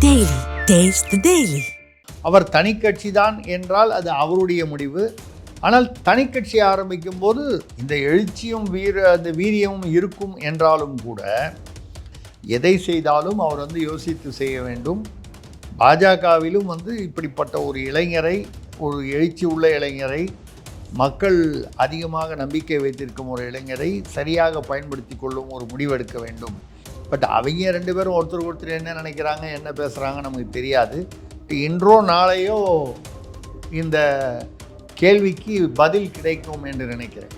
Daily. Taste the Daily. அவர் தனி கட்சி தான் என்றால் அது அவருடைய முடிவு. ஆனால் தனி கட்சி ஆரம்பிக்கும் போது இந்த எழுச்சியும் அந்த வீரியமும் இருக்கும் என்றாலும் கூட எதை செய்தாலும் அவர் யோசித்து செய்ய வேண்டும். பாஜகவிலும் இப்படிப்பட்ட ஒரு இளைஞரை, ஒரு எழுச்சி உள்ள இளைஞரை, மக்கள் அதிகமாக நம்பிக்கை வைத்திருக்கும் ஒரு இளைஞரை சரியாக பயன்படுத்தி கொள்ளும் ஒரு முடிவெடுக்க வேண்டும். பட் அவங்க ரெண்டு பேரும் ஒருத்தர் என்ன நினைக்கிறாங்க, என்ன பேசுகிறாங்க நமக்கு தெரியாது. இன்றோ நாளையோ இந்த கேள்விக்கு பதில் கிடைக்கும் என்று நினைக்கிறேன்.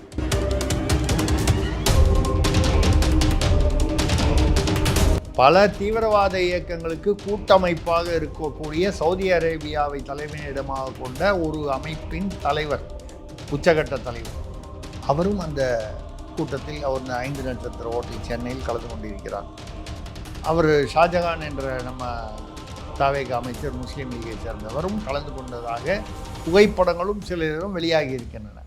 பல தீவிரவாத இயக்கங்களுக்கு கூட்டமைப்பாக இருக்கக்கூடிய சவுதி அரேபியாவை தலைமையிடமாக கொண்ட ஒரு அமைப்பின் தலைவர், உச்சகட்ட தலைவர், அவரும் அந்த கூட்டத்தில் அவர் 5 நட்சத்திர ஹோட்டல் சென்னையில் கலந்து கொண்டிருக்கிறார். அவர் ஷாஜகான் என்ற நம்ம தாவேக அமைச்சர், முஸ்லீம் லீகை சேர்ந்தவரும் கலந்து கொண்டதாக புகைப்படங்களும் சிலரும் வெளியாகி இருக்கின்றன.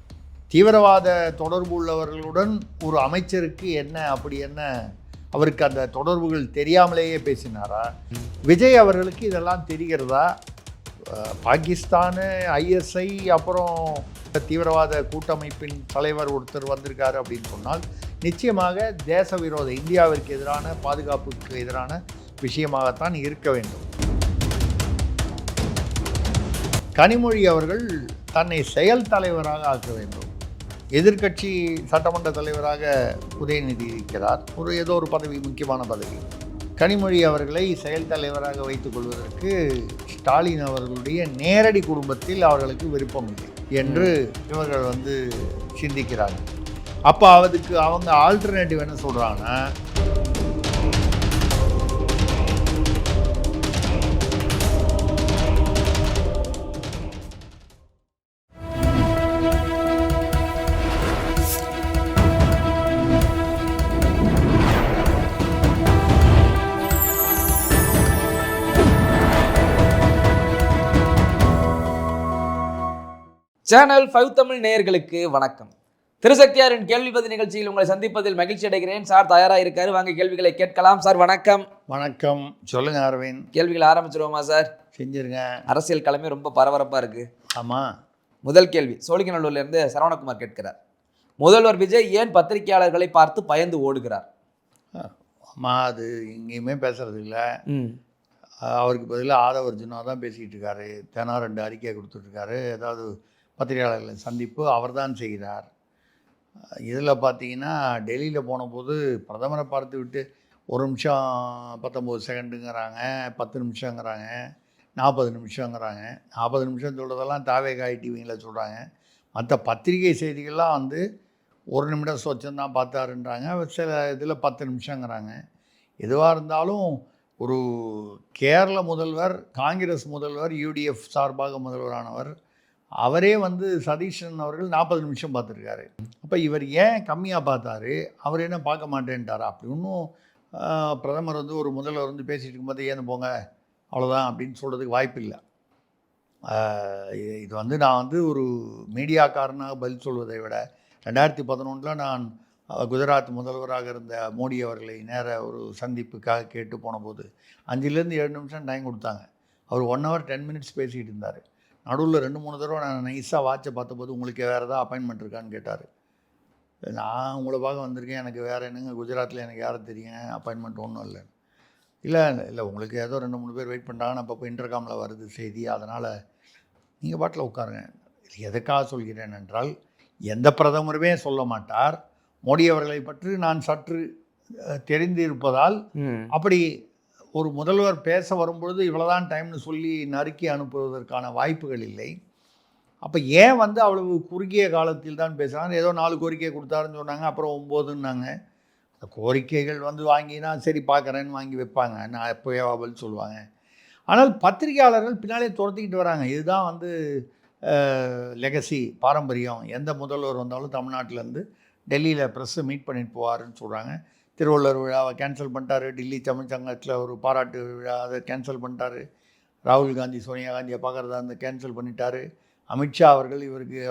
தீவிரவாத தொடர்பு உள்ளவர்களுடன் ஒரு அமைச்சருக்கு அப்படி என்ன அவருக்கு அந்த தொடர்புகள் தெரியாமலேயே பேசினாரா? விஜய் அவர்களுக்கு இதெல்லாம் தெரிகிறதா? பாகிஸ்தானு, ஐஎஸ்ஐ, அப்புறம் தீவிரவாத கூட்டமைப்பின் தலைவர் ஒருத்தர் வந்திருக்காரு அப்படின்னு சொன்னால் நிச்சயமாக தேச விரோத, இந்தியாவிற்கு எதிரான, பாதுகாப்புக்கு எதிரான விஷயமாகத்தான் இருக்க வேண்டும். கனிமொழி அவர்கள் தன்னை செயல் தலைவராக ஆக்க வேண்டும். எதிர்க்கட்சி சட்டமன்ற தலைவராக உதயநிதி இருக்கிறார், ஏதோ ஒரு பதவி, முக்கியமான பதவி. கனிமொழி அவர்களை செயல் தலைவராக வைத்துக் கொள்வதற்கு ஸ்டாலின் அவர்களுடைய நேரடி குடும்பத்தில் அவர்களுக்கு விருப்பம் இல்லை என்று இவர்கள் சிந்திக்கிறார்கள். அப்போ அதுக்கு அவங்க ஆல்டர்னேட்டிவ் என்ன சொல்கிறாங்கன்னா, சேனல் 5 தமிழ் நேயர்களுக்கு வணக்கம். திருசக்தியாரின் கேள்வி பதில் நிகழ்ச்சியில் உங்களை சந்திப்பதில் மகிழ்ச்சி அடைகிறேன். சார் தயாராக இருக்காரு, வாங்க கேள்விகளை கேட்கலாம். சார் வணக்கம். வணக்கம், சொல்லுங்க அரவிந்த். கேள்விகளை ஆரம்பிச்சிருவோமா சார்? செஞ்சிருங்க. அரசியல் களமே ரொம்ப பரபரப்பாக இருக்கு. ஆமாம். முதல் கேள்வி சோழிங்கநல்லூர்லேருந்து சரவணகுமார் கேட்கிறார். முதல்வர் விஜய் ஏன் பத்திரிகையாளர்களை பார்த்து பயந்து ஓடுகிறார்? ஆமாம், அது எங்கேயுமே பேசுறது இல்லை. அவருக்கு பதிலாக ஆதவர்ஜுனா தான் பேசிக்கிட்டு இருக்காரு. தினம் 2 அறிக்கையை கொடுத்துட்ருக்காரு. ஏதாவது பத்திரிகையாளர்களை சந்திப்பு அவர் தான் செய்கிறார். இதில் பார்த்தீங்கன்னா டெல்லியில் போன போது பிரதமரை பார்த்து விட்டு 1 நிமிஷம் 19 செகண்டுங்கிறாங்க, 10 நிமிஷங்கிறாங்க, 40 நிமிஷங்கிறாங்க. 40 நிமிஷம் சொல்கிறதெல்லாம் தாவேகாய் டிவியில் சொல்கிறாங்க. மற்ற பத்திரிகை செய்திகள்லாம் 1 நிமிடம் சொச்சந்தான் பார்த்தாருன்றாங்க. சில இதில் 10 நிமிஷங்கிறாங்க. எதுவாக இருந்தாலும் ஒரு கேரள முதல்வர், காங்கிரஸ் முதல்வர், யூடிஎஃப் சார்பாக முதல்வரானவர், அவரே சதீஷன் அவர்கள் 40 நிமிஷம் பார்த்துருக்காரு. அப்போ இவர் ஏன் கம்மியாக பார்த்தாரு? அவர் என்ன பார்க்க மாட்டேன்ட்டாரா? அப்படி ஒன்றும் பிரதமர் ஒரு முதல்வர் பேசிகிட்டு இருக்கும்போது ஏன்னு போங்க அவ்வளோதான் அப்படின்னு சொல்கிறதுக்கு வாய்ப்பு இல்லை. இது நான் ஒரு மீடியாக்காரனாக பதில் சொல்வதை விட 2011 நான் குஜராத் முதல்வராக இருந்த மோடி அவர்களை நேர ஒரு சந்திப்புக்காக கேட்டு போன போது 5லேருந்து 7 நிமிஷம் டைம் கொடுத்தாங்க. அவர் 1 hour 10 minutes பேசிகிட்டு இருந்தார். நடுவில் 2-3 தடவை நான் நைஸாக வாட்சை பார்த்தபோது உங்களுக்கு வேறு ஏதாவது அப்பாயின்மெண்ட் இருக்கான்னு கேட்டார். நான் உங்களை பார்க்க வந்திருக்கேன், எனக்கு வேறு என்னங்க, குஜராத்தில் எனக்கு யாரை தெரியும், அப்பாயின்மெண்ட் ஒன்றும் இல்லை. இல்லை உங்களுக்கு ஏதோ 2-3 பேர் வெயிட் பண்ணுறாங்கன்னு அப்பப்போ இன்டர்காமில் வருது செய்தி, அதனால் நீங்கள் பாட்டில் உட்காருங்க. எதுக்காக சொல்கிறேன் என்றால், எந்த பிரதமருமே சொல்ல மாட்டார் மோடி அவர்களை பற்றி நான் சற்று தெரிந்திருப்பதால் அப்படி ஒரு முதல்வர் பேச வரும்பொழுது இவ்வளோதான் டைம்னு சொல்லி நறுக்கி அனுப்புவதற்கான வாய்ப்புகள் இல்லை. அப்போ ஏன் அவ்வளவு குறுகிய காலத்தில் தான் பேசுகிறாங்க? ஏதோ 4 கோரிக்கை கொடுத்தாருன்னு சொன்னாங்க, அப்புறம் 9ன்னாங்க. அந்த கோரிக்கைகள் வாங்கினா சரி பார்க்குறேன்னு வாங்கி வைப்பாங்க, நான் எப்போயே பதில் சொல்லுவாங்க. ஆனால் பத்திரிகையாளர்கள் பின்னாலே துரத்திக்கிட்டு வராங்க. இதுதான் லெகசி, பாரம்பரியம். எந்த முதல்வர் வந்தாலும் தமிழ்நாட்டிலேருந்து டெல்லியில் ப்ரெஸ்ஸை மீட் பண்ணிட்டு போவாருன்னு சொல்கிறாங்க. திருவள்ளுவர் விழாவை கேன்சல் பண்ணிட்டாரு. டெல்லி தமிழ் சங்கத்தில் ஒரு பாராட்டு விழா, அதை கேன்சல் பண்ணிட்டாரு. ராகுல் காந்தி சோனியா காந்தியை பார்க்குறதா கேன்சல் பண்ணிட்டாரு. அமித்ஷா அவர்கள்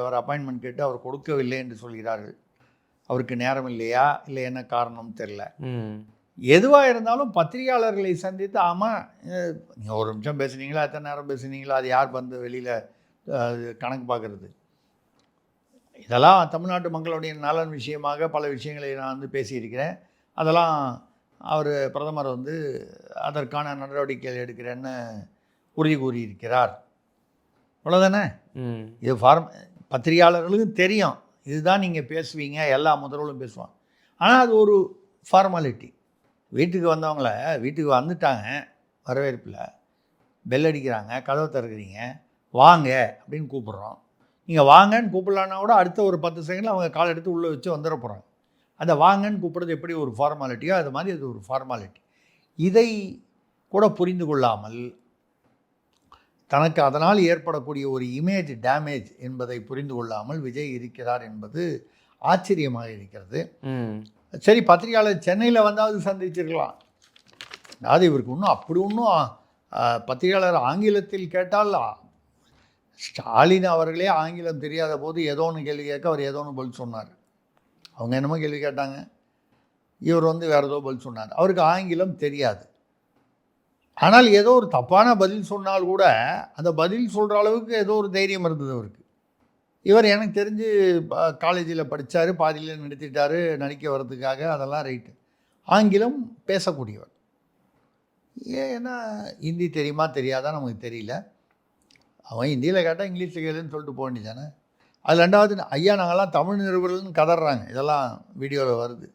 அவர் அப்பாயின்மெண்ட் கேட்டு அவர் கொடுக்கவில்லை என்று சொல்கிறார்கள். அவருக்கு நேரம் இல்லையா, இல்லை என்ன காரணம் தெரில. எதுவாக இருந்தாலும் பத்திரிகையாளர்களை சந்தித்து ஆமாம் நீங்கள் ஒரு நிமிஷம் பேசுனீங்களா, எத்தனை நேரம் பேசுனீங்களா, அது யார் வந்து வெளியில் கணக்கு பார்க்குறது. இதெல்லாம் தமிழ்நாட்டு மக்களுடைய நலன் விஷயமாக பல விஷயங்களை நான் வந்து பேசியிருக்கிறேன். அதெல்லாம் அவர் பிரதமர் வந்து அதற்கான நடவடிக்கைகள் எடுக்கிறேன்னு உறுதி கூறியிருக்கிறார். அவ்வளோதானே. இது பத்திரிகையாளர்களுக்கும் தெரியும் இதுதான் நீங்கள் பேசுவீங்க, எல்லா முதல்வர்களும் பேசுவாங்க. ஆனால் அது ஒரு ஃபார்மாலிட்டி. வீட்டுக்கு வந்தவங்கள வீட்டுக்கு வந்துட்டாங்க, வரவேற்பில் பெல் அடிக்கிறாங்க, கதவை திறக்கிறீங்க, வாங்க அப்படின்னு கூப்பிட்றோம். நீங்கள் வாங்கன்னு கூப்பிடலான்னா கூட அடுத்த ஒரு 10 செகண்டில் அவங்க கால் எடுத்து உள்ளே வச்சு வந்துட போகிறாங்க. அந்த வாங்கன்னு கூப்பிட்றது எப்படி ஒரு ஃபார்மாலிட்டியோ அது மாதிரி அது ஒரு ஃபார்மாலிட்டி. இதை கூட புரிந்து கொள்ளாமல் தனக்கு அதனால் ஏற்படக்கூடிய ஒரு இமேஜ் டேமேஜ் என்பதை புரிந்து கொள்ளாமல் விஜய் இருக்கிறார் என்பது ஆச்சரியமாக இருக்கிறது. சரி, பத்திரிகையாளர் சென்னையில் வந்தாவது சந்திச்சிருக்கலாம். அதாவது இவருக்கு இன்னும் அப்படி ஒன்றும் பத்திரிகையாளர் ஆங்கிலத்தில் கேட்டால் ஸ்டாலின் அவர்களே ஆங்கிலம் தெரியாத போது ஏதோ ஒன்று கேள்வி கேட்க அவர் ஏதோ ஒன்று பதில் சொன்னார். அவங்க என்னமோ கேள்வி கேட்டாங்க, இவர் வந்து வேறு ஏதோ பதில் சொன்னார். அவருக்கு ஆங்கிலம் தெரியாது. ஆனால் ஏதோ ஒரு தப்பான பதில் சொன்னால் கூட அந்த பதில் சொல்கிற அளவுக்கு ஏதோ ஒரு தைரியம் இருந்தது அவருக்கு. இவர் எனக்கு தெரிஞ்சு காலேஜில் படித்தார், பாதியில் நிறுத்திட்டார் நடிக்க வர்றதுக்காக, அதெல்லாம் ரைட்டு. ஆங்கிலம் பேசக்கூடியவர். ஏன்னா ஹிந்தி தெரியுமா தெரியாதான் நமக்கு தெரியல. அவன் ஹிந்தியில் கேட்டால் இங்கிலீஷில் கேளுன்னு சொல்லிட்டு போக வேண்டியதானே. அது ரெண்டாவது, ஐயா நாங்கள்லாம் தமிழ் நிருபர்கள்னு கதறாங்க, இதெல்லாம் வீடியோவில் வருது.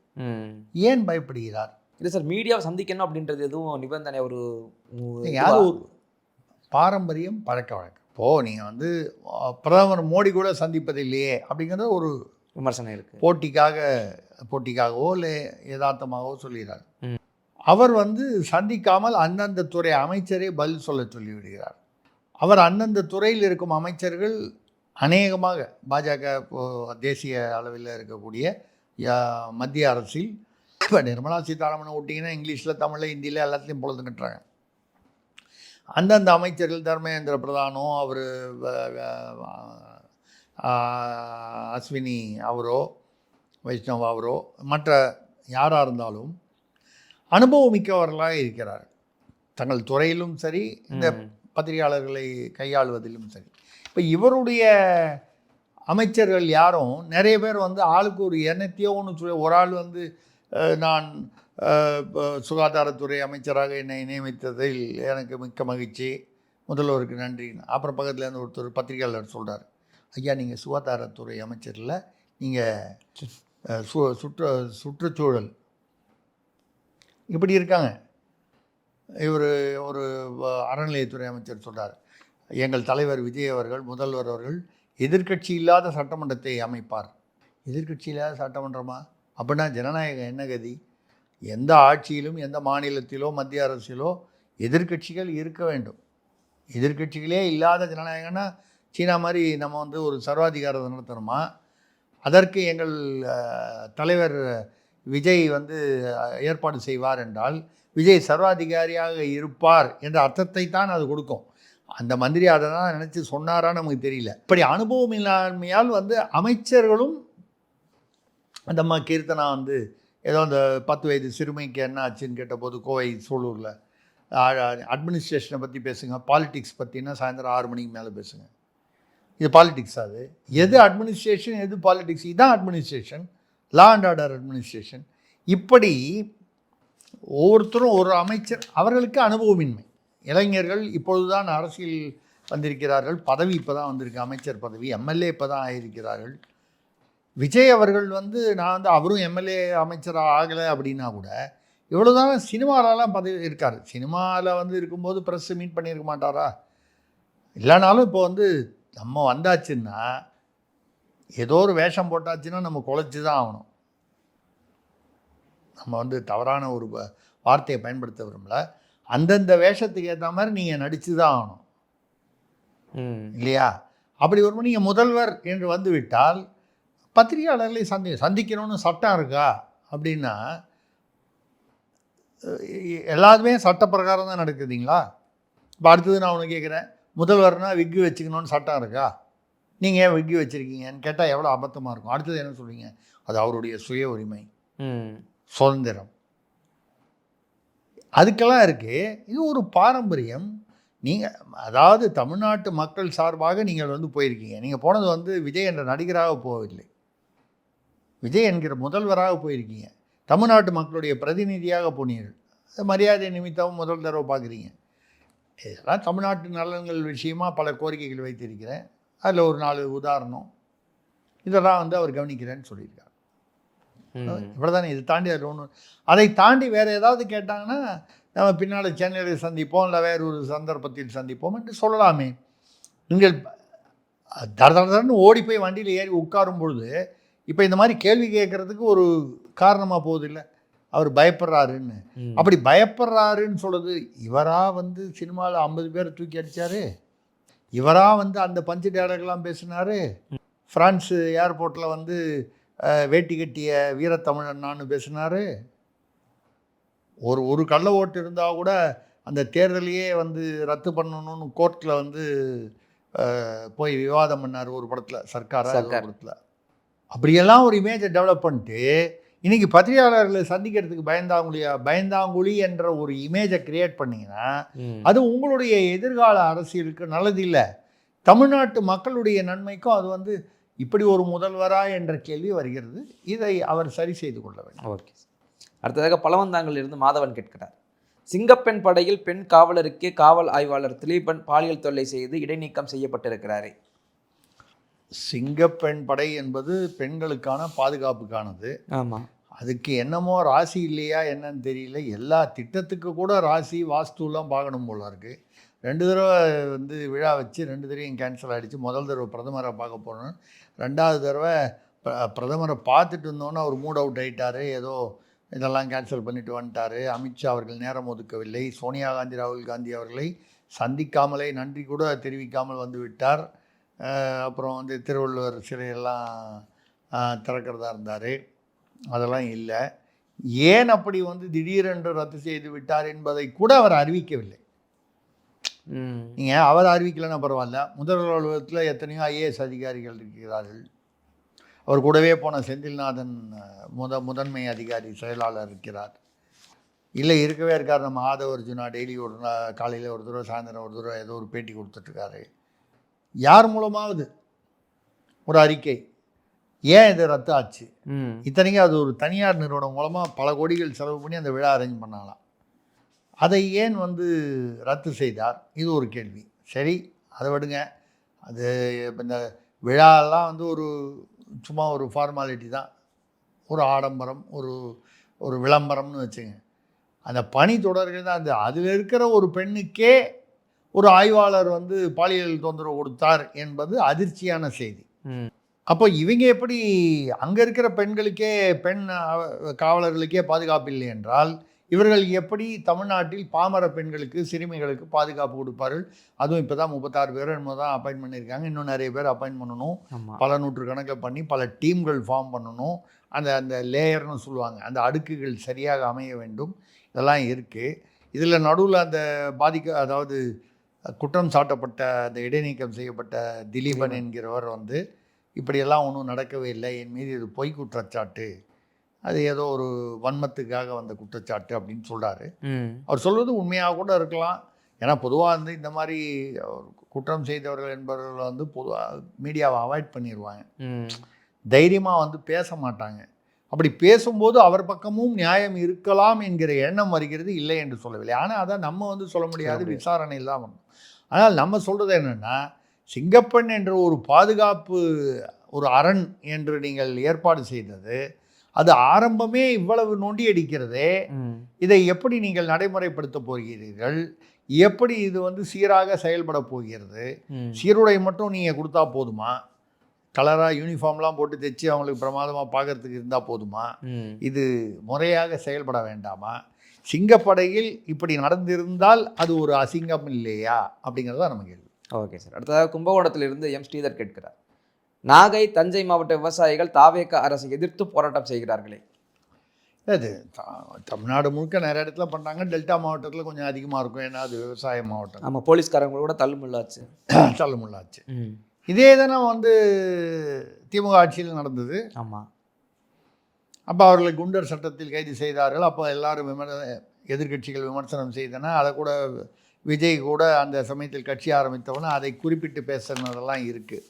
ஏன் பயப்படுகிறார்? இல்லை சார், மீடியாவை சந்திக்கணும் அப்படின்றது எதுவும் நிபந்தனை ஒரு யார் ஒரு பாரம்பரியம் பழக்க வழக்கம். இப்போது நீங்கள் வந்து பிரதமர் மோடி கூட சந்திப்பது இல்லையே அப்படிங்கிறது ஒரு விமர்சனம் இருக்குது. போட்டிக்காகவோ இல்லை யதார்த்தமாகவோ சொல்கிறார். அவர் வந்து சந்திக்காமல் அந்தந்த துறை அமைச்சரே பதில் சொல்ல சொல்லிவிடுகிறார். அவர் அந்தந்த துறையில் இருக்கும் அமைச்சர்கள் அநேகமாக பாஜக தேசிய அளவில் இருக்கக்கூடிய மத்திய அரசில் இப்போ நிர்மலா சீதாராமனை விட்டிங்கன்னா இங்கிலீஷில் தமிழில் ஹிந்தியில் எல்லாத்துலேயும் பொழுது கட்டுறாங்க. அந்தந்த அமைச்சர்கள் தர்மேந்திர பிரதானோ அவர் அஸ்வினி அவரோ வைஷ்ணவ் அவரோ மற்ற யாராக இருந்தாலும் அனுபவமிக்கவர்களாக இருக்கிறார். தங்கள் துறையிலும் சரி, இந்த பத்திரிகையாளர்களை கையாளுவதிலும் சரி. இப்போ இவருடைய அமைச்சர்கள் யாரும் நிறைய பேர் வந்து ஆளுக்கு ஒரு எண்ணத்தையோ ஒன்று சொல்லி, ஒரு ஆள் வந்து நான் சுகாதாரத்துறை அமைச்சராக என்னை நியமித்ததில் எனக்கு மிக்க மகிழ்ச்சி, முதல்வருக்கு நன்றின்னு. அப்புறம் பக்கத்துலேருந்து ஒருத்தர் பத்திரிகையாளர் சொல்கிறார், ஐயா நீங்கள் சுகாதாரத்துறை அமைச்சரில் நீங்கள் சுற்றுச்சூழல் இப்படி இருக்காங்க. இவர் ஒரு அறநிலையத்துறை அமைச்சர் சொல்கிறார், எங்கள் தலைவர் விஜய் அவர்கள், முதல்வர் அவர்கள் எதிர்க்கட்சி இல்லாத சட்டமன்றத்தை அமைப்பார். எதிர்க்கட்சி இல்லாத சட்டமன்றமா? அப்படின்னா ஜனநாயகம் என்ன கதி? எந்த ஆட்சியிலும் எந்த மாநிலத்திலோ மத்திய அரசிலோ எதிர்க்கட்சிகள் இருக்க வேண்டும். எதிர்க்கட்சிகளே இல்லாத ஜனநாயகம்னா சீனா மாதிரி நம்ம வந்து ஒரு சர்வாதிகாரத்தை நடத்தணுமா? அதற்கு எங்கள் தலைவர் விஜய் வந்து ஏற்பாடு செய்வார் என்றால் விஜய் சர்வாதிகாரியாக இருப்பார் என்ற அர்த்தத்தை தான் அது கொடுக்கும். அந்த மந்திரி அதை தான் நினச்சி சொன்னாரான்னு நமக்கு தெரியல. இப்படி அனுபவம் இல்லாமையால் வந்து அமைச்சர்களும் அந்த கீர்த்தனா வந்து ஏதோ அந்த 10 வயது சிறுமிக்கு என்ன ஆச்சுன்னு கேட்டபோது கோவை சூலூரில் அட்மினிஸ்ட்ரேஷனை பற்றி பேசுங்க, பாலிடிக்ஸ் பற்றினா சாயந்தரம் 6 மணிக்கு மேலே பேசுங்க. இது பாலிடிக்ஸ்? அது எது அட்மினிஸ்ட்ரேஷன் எது பாலிடிக்ஸ்? இதுதான் administration, law and order administration. இப்படி ஒவ்வொருத்தரும் ஒரு அமைச்சர், அவர்களுக்கு அனுபவமின்மை. இளைஞர்கள் இப்பொழுது தான் அரசியல் வந்திருக்கிறார்கள், பதவி இப்போ தான் வந்திருக்கு, அமைச்சர் பதவி, எம்எல்ஏ இப்போ தான் ஆகியிருக்கிறார்கள். விஜய் அவர்கள் வந்து நான் வந்து அவரும் எம்எல்ஏ அமைச்சராக ஆகலை அப்படின்னா கூட இவ்வளோதான் சினிமாலலாம் பதவி இருக்கார். சினிமாவில் வந்து இருக்கும்போது ப்ரெஸ்ஸு மீட் பண்ணியிருக்க மாட்டாரா? இல்லைனாலும் இப்போ வந்து நம்ம வந்தாச்சுன்னா ஏதோ ஒரு வேஷம் போட்டாச்சுன்னா நம்ம குலைச்சி தான் ஆகணும். நம்ம வந்து தவறான ஒரு வார்த்தையை பயன்படுத்த விரும்பல. அந்தந்த வேஷத்துக்கு ஏற்ற மாதிரி நீங்கள் நடித்து தான் ஆகணும் இல்லையா? அப்படி ஒரு நீங்கள் முதல்வர் என்று வந்து விட்டால் பத்திரிகையாளர்களை சந்திக்கணும்னு சட்டம் இருக்கா அப்படின்னா எல்லாத்துமே சட்ட பிரகாரம் தான் நடக்குதுங்களா? இப்போ அடுத்தது நான் ஒன்று கேட்குறேன், முதல்வர்னால் விக்கு வச்சுக்கணும்னு சட்டம் இருக்கா? நீங்கள் ஏன் விக்கு வச்சுருக்கீங்கன்னு கேட்டால் எவ்வளோ அபத்தமாக இருக்கும். அடுத்தது என்ன சொல்லுவீங்க? அது அவருடைய சுய உரிமை, சுதந்திரம். அதுக்கெல்லாம் இருக்குது. இது ஒரு பாரம்பரியம். நீங்கள் அதாவது தமிழ்நாட்டு மக்கள் சார்பாக நீங்கள் வந்து போயிருக்கீங்க. நீங்கள் போனது வந்து விஜய் என்ற நடிகராக போகவில்லை, விஜய் என்கிற முதல்வராக போயிருக்கீங்க. தமிழ்நாட்டு மக்களுடைய பிரதிநிதியாக போனீர்கள். மரியாதை நிமித்தம் முதல் தடவை பார்க்குறீங்க. இதெல்லாம் தமிழ்நாட்டு நலன்கள் விஷயமாக பல கோரிக்கைகள் வைத்திருக்கிறேன். அதில் ஒரு 4 உதாரணம் இதெல்லாம் வந்து அவர் கவனிக்கிறேன்னு சொல்லியிருக்காரு. இவ்வளோதானே. இது தாண்டி அதில் ஒன்று, அதை தாண்டி வேறு ஏதாவது கேட்டாங்கன்னா நம்ம பின்னால் சென்னையில் சந்திப்போம், இல்லை வேறு ஒரு சந்தர்ப்பத்தில் சந்திப்போம் என்று சொல்லலாமே. நீங்கள் தடன்னு ஓடி போய் வண்டியில் ஏறி உட்காரும் பொழுது இப்போ இந்த மாதிரி கேள்வி கேட்குறதுக்கு ஒரு காரணமாக போகுது இல்லை, அவர் பயப்படுறாருன்னு. அப்படி பயப்படுறாருன்னு சொல்கிறது, இவராக வந்து சினிமாவில் 50 பேர் தூக்கி அடித்தார், இவராக வந்து அந்த பஞ்சு டேலர்லாம் பேசினார், ஃப்ரான்ஸு ஏர்போர்ட்டில் வந்து வேட்டி கட்டிய வீரத்தமிழன்னான்னு பேசினார். ஒரு கள்ள ஓட்டு இருந்தால் கூட அந்த தேர்தலையே வந்து ரத்து பண்ணணும்னு கோர்ட்டில் வந்து போய் விவாதம் பண்ணார் ஒரு படத்தில், சர்க்காராக படத்தில். அப்படியெல்லாம் ஒரு இமேஜை டெவலப் பண்ணிட்டு இன்றைக்கி பத்திரிகையாளர்களை சந்திக்கிறதுக்கு பயந்தாங்குழி என்ற ஒரு இமேஜை கிரியேட் பண்ணிங்கன்னா அது உங்களுடைய எதிர்கால அரசியலுக்கு நல்லது இல்லை. தமிழ்நாட்டு மக்களுடைய நன்மைக்கும் அது வந்து இப்படி ஒரு முதல்வரா என்ற கேள்வி வருகிறது. இதை அவர் சரி செய்து கொள்ள வேண்டும். ஓகே. அடுத்ததாக பழவந்தாங்கில் இருந்து மாதவன் கேட்கிறார், சிங்கப்பெண் படையில் பெண் காவலருக்கு காவல் ஆய்வாளர் திலீபன் பாலியல் தொல்லை செய்து இடைநீக்கம் செய்யப்பட்டிருக்கிறாரே. சிங்கப்பெண் படை என்பது பெண்களுக்கான பாதுகாப்புக்கானது. ஆமாம். அதுக்கு என்னமோ ராசி இல்லையா என்னன்னு தெரியல. எல்லா திட்டத்துக்கு கூட ராசி வாஸ்துலாம் பார்க்கணும் போல இருக்குது. 2 தடவை வந்து விழா வச்சு 2 தடவையும் கேன்சல் ஆகிடுச்சு. முதல் தடவை பிரதமரை பார்க்க போனோம், 2வது தடவை பிரதமரை பார்த்துட்டு இருந்தோன்னே அவர் மூட் அவுட் ஆகிட்டார், ஏதோ இதெல்லாம் கேன்சல் பண்ணிட்டு வந்துட்டார். அமித்ஷா அவர்கள் நேரம் ஒதுக்கவில்லை. சோனியா காந்தி ராகுல் காந்தி அவர்களை சந்திக்காமலே நன்றி கூட தெரிவிக்காமல் வந்து விட்டார். அப்புறம் வந்து திருவள்ளுவர் சிலையெல்லாம் திறக்கிறதா இருந்தார், அதெல்லாம் இல்லை. ஏன் அப்படி வந்து திடீரென்று ரத்து செய்து விட்டார் என்பதை கூட அவர் அறிவிக்கவில்லை. நீங்கள் அவர் அறிவிக்கலைன்னா பரவாயில்ல, முதல்வர் அலுவலகத்தில் எத்தனையோ ஐஏஎஸ் அதிகாரிகள் இருக்கிறார்கள். அவர் கூடவே போன செந்தில்நாதன் முதன்மை அதிகாரி செயலாளர் இருக்கிறார். இல்லை இருக்கவே இருக்கார் நம்ம ஆதவ அர்ஜுனா, டெய்லி ஒரு காலையில் ஒரு தடவை சாயந்தரம் ஒரு தடவை ஏதோ ஒரு பேட்டி கொடுத்துட்ருக்காரு. யார் மூலமாவது ஒரு அறிக்கை, ஏன் இது ரத்து ஆச்சு? இத்தனைக்கும் அது ஒரு தனியார் நிறுவனம் மூலமாக பல கோடிகள் செலவு பண்ணி அந்த விழா அரேஞ்ச் பண்ணலாம். அதை ஏன் வந்து ரத்து செய்தார்? இது ஒரு கேள்வி. சரி, அதை விடுங்க. அது இந்த விழாலாம் வந்து ஒரு சும்மா ஒரு ஃபார்மாலிட்டி தான், ஒரு ஆடம்பரம், ஒரு விளம்பரம்னு வச்சுங்க. அந்த பணி தொடர்கள் தான். அதில் இருக்கிற ஒரு பெண்ணுக்கே ஒரு ஆய்வாளர் வந்து பாலியல் தொந்தரவு கொடுத்தார் என்பது அதிர்ச்சியான செய்தி. அப்போ இவங்க எப்படி அங்கே இருக்கிற பெண்களுக்கே, பெண் காவலர்களுக்கே பாதுகாப்பு இல்லை என்றால் இவர்கள் எப்படி தமிழ்நாட்டில் பாமர பெண்களுக்கு, சிறுமிகளுக்கு பாதுகாப்பு கொடுப்பார்கள்? அதுவும் இப்போ தான் 36 பேர் என்னமோ தான் அப்பாயின்ட் பண்ணியிருக்காங்க. இன்னும் நிறைய பேர் அப்பாயின்ட் பண்ணணும். பல நூற்றுக்கணக்கில் பண்ணி பல டீம்கள் ஃபார்ம் பண்ணணும். அந்த லேயர்னு சொல்லுவாங்க, அந்த அடுக்குகள் சரியாக அமைய வேண்டும். இதெல்லாம் இருக்குது. இதில் நடுவில் அந்த அதாவது குற்றம் சாட்டப்பட்ட, அந்த இடைநீக்கம் செய்யப்பட்ட திலீபன் என்கிறவர் வந்து இப்படியெல்லாம் ஒன்றும் நடக்கவே இல்லை, என் மீது இது பொய் குற்றச்சாட்டு, அது ஏதோ ஒரு வன்மத்துக்காக வந்த குற்றச்சாட்டு அப்படின்னு சொல்கிறாரு. அவர் சொல்வது உண்மையாக கூட இருக்கலாம். ஏன்னா பொதுவாக வந்து இந்த மாதிரி குற்றம் செய்தவர்கள் என்பவர்கள் வந்து பொதுவாக மீடியாவை அவாய்ட் பண்ணிடுவாங்க, தைரியமாக வந்து பேச மாட்டாங்க. அப்படி பேசும்போது அவர் பக்கமும் நியாயம் இருக்கலாம் என்கிற எண்ணம் வருகிறது, இல்லை என்று சொல்லவில்லை. ஆனால் அதை நம்ம வந்து சொல்ல முடியாது, விசாரணையில் தான் வரணும். ஆனால் நம்ம சொல்கிறது என்னென்னா, சிங்கப்பெண் என்ற ஒரு பாதுகாப்பு, ஒரு அரண் என்று நீங்கள் ஏற்பாடு செய்தது, அது ஆரம்பமே இவ்வளவு நொண்டி அடிக்கிறதே. இதை எப்படி நீங்கள் நடைமுறைப்படுத்த போகிறீர்கள்? எப்படி இது வந்து சீராக செயல்பட போகிறது? சீருடை மட்டும் நீங்கள் கொடுத்தா போதுமா? கலராக யூனிஃபார்ம்லாம் போட்டு தைச்சி அவங்களுக்கு பிரமாதமாக பார்க்கறதுக்கு இருந்தால் போதுமா? இது முறையாக செயல்பட வேண்டாமா? சிங்கப்படையில் இப்படி நடந்திருந்தால் அது ஒரு அசிங்கம் இல்லையா அப்படிங்கிறதா நம்ம கேள்வி. Okay sir. அடுத்ததாக கும்பகோணத்திலிருந்து எம் ஸ்ரீதர் கேட்கிறார், நாகை, தஞ்சை மாவட்ட விவசாயிகள் தாவேக அரசை எதிர்த்து போராட்டம் செய்கிறார்களே. அது தமிழ்நாடு முழுக்க நிறைய இடத்துல பண்ணுறாங்க. டெல்டா மாவட்டத்தில் கொஞ்சம் அதிகமாக இருக்கும், ஏன்னா அது விவசாய மாவட்டம். நம்ம போலீஸ்காரங்க கூட தள்ளுமுள்ளாச்சு. இதே தானே வந்து திமுக ஆட்சியில் நடந்தது. ஆமாம். அப்போ அவர்களை குண்டர் சட்டத்தில் கைது செய்தார்கள். அப்போ எல்லாரும் எதிர்க்கட்சிகள் விமர்சனம் செய்தன. அதை கூட விஜய் கூட அந்த சமயத்தில் கட்சி ஆரம்பித்தவன அதை குறிப்பிட்டு பேசுனதெல்லாம் இருக்குது.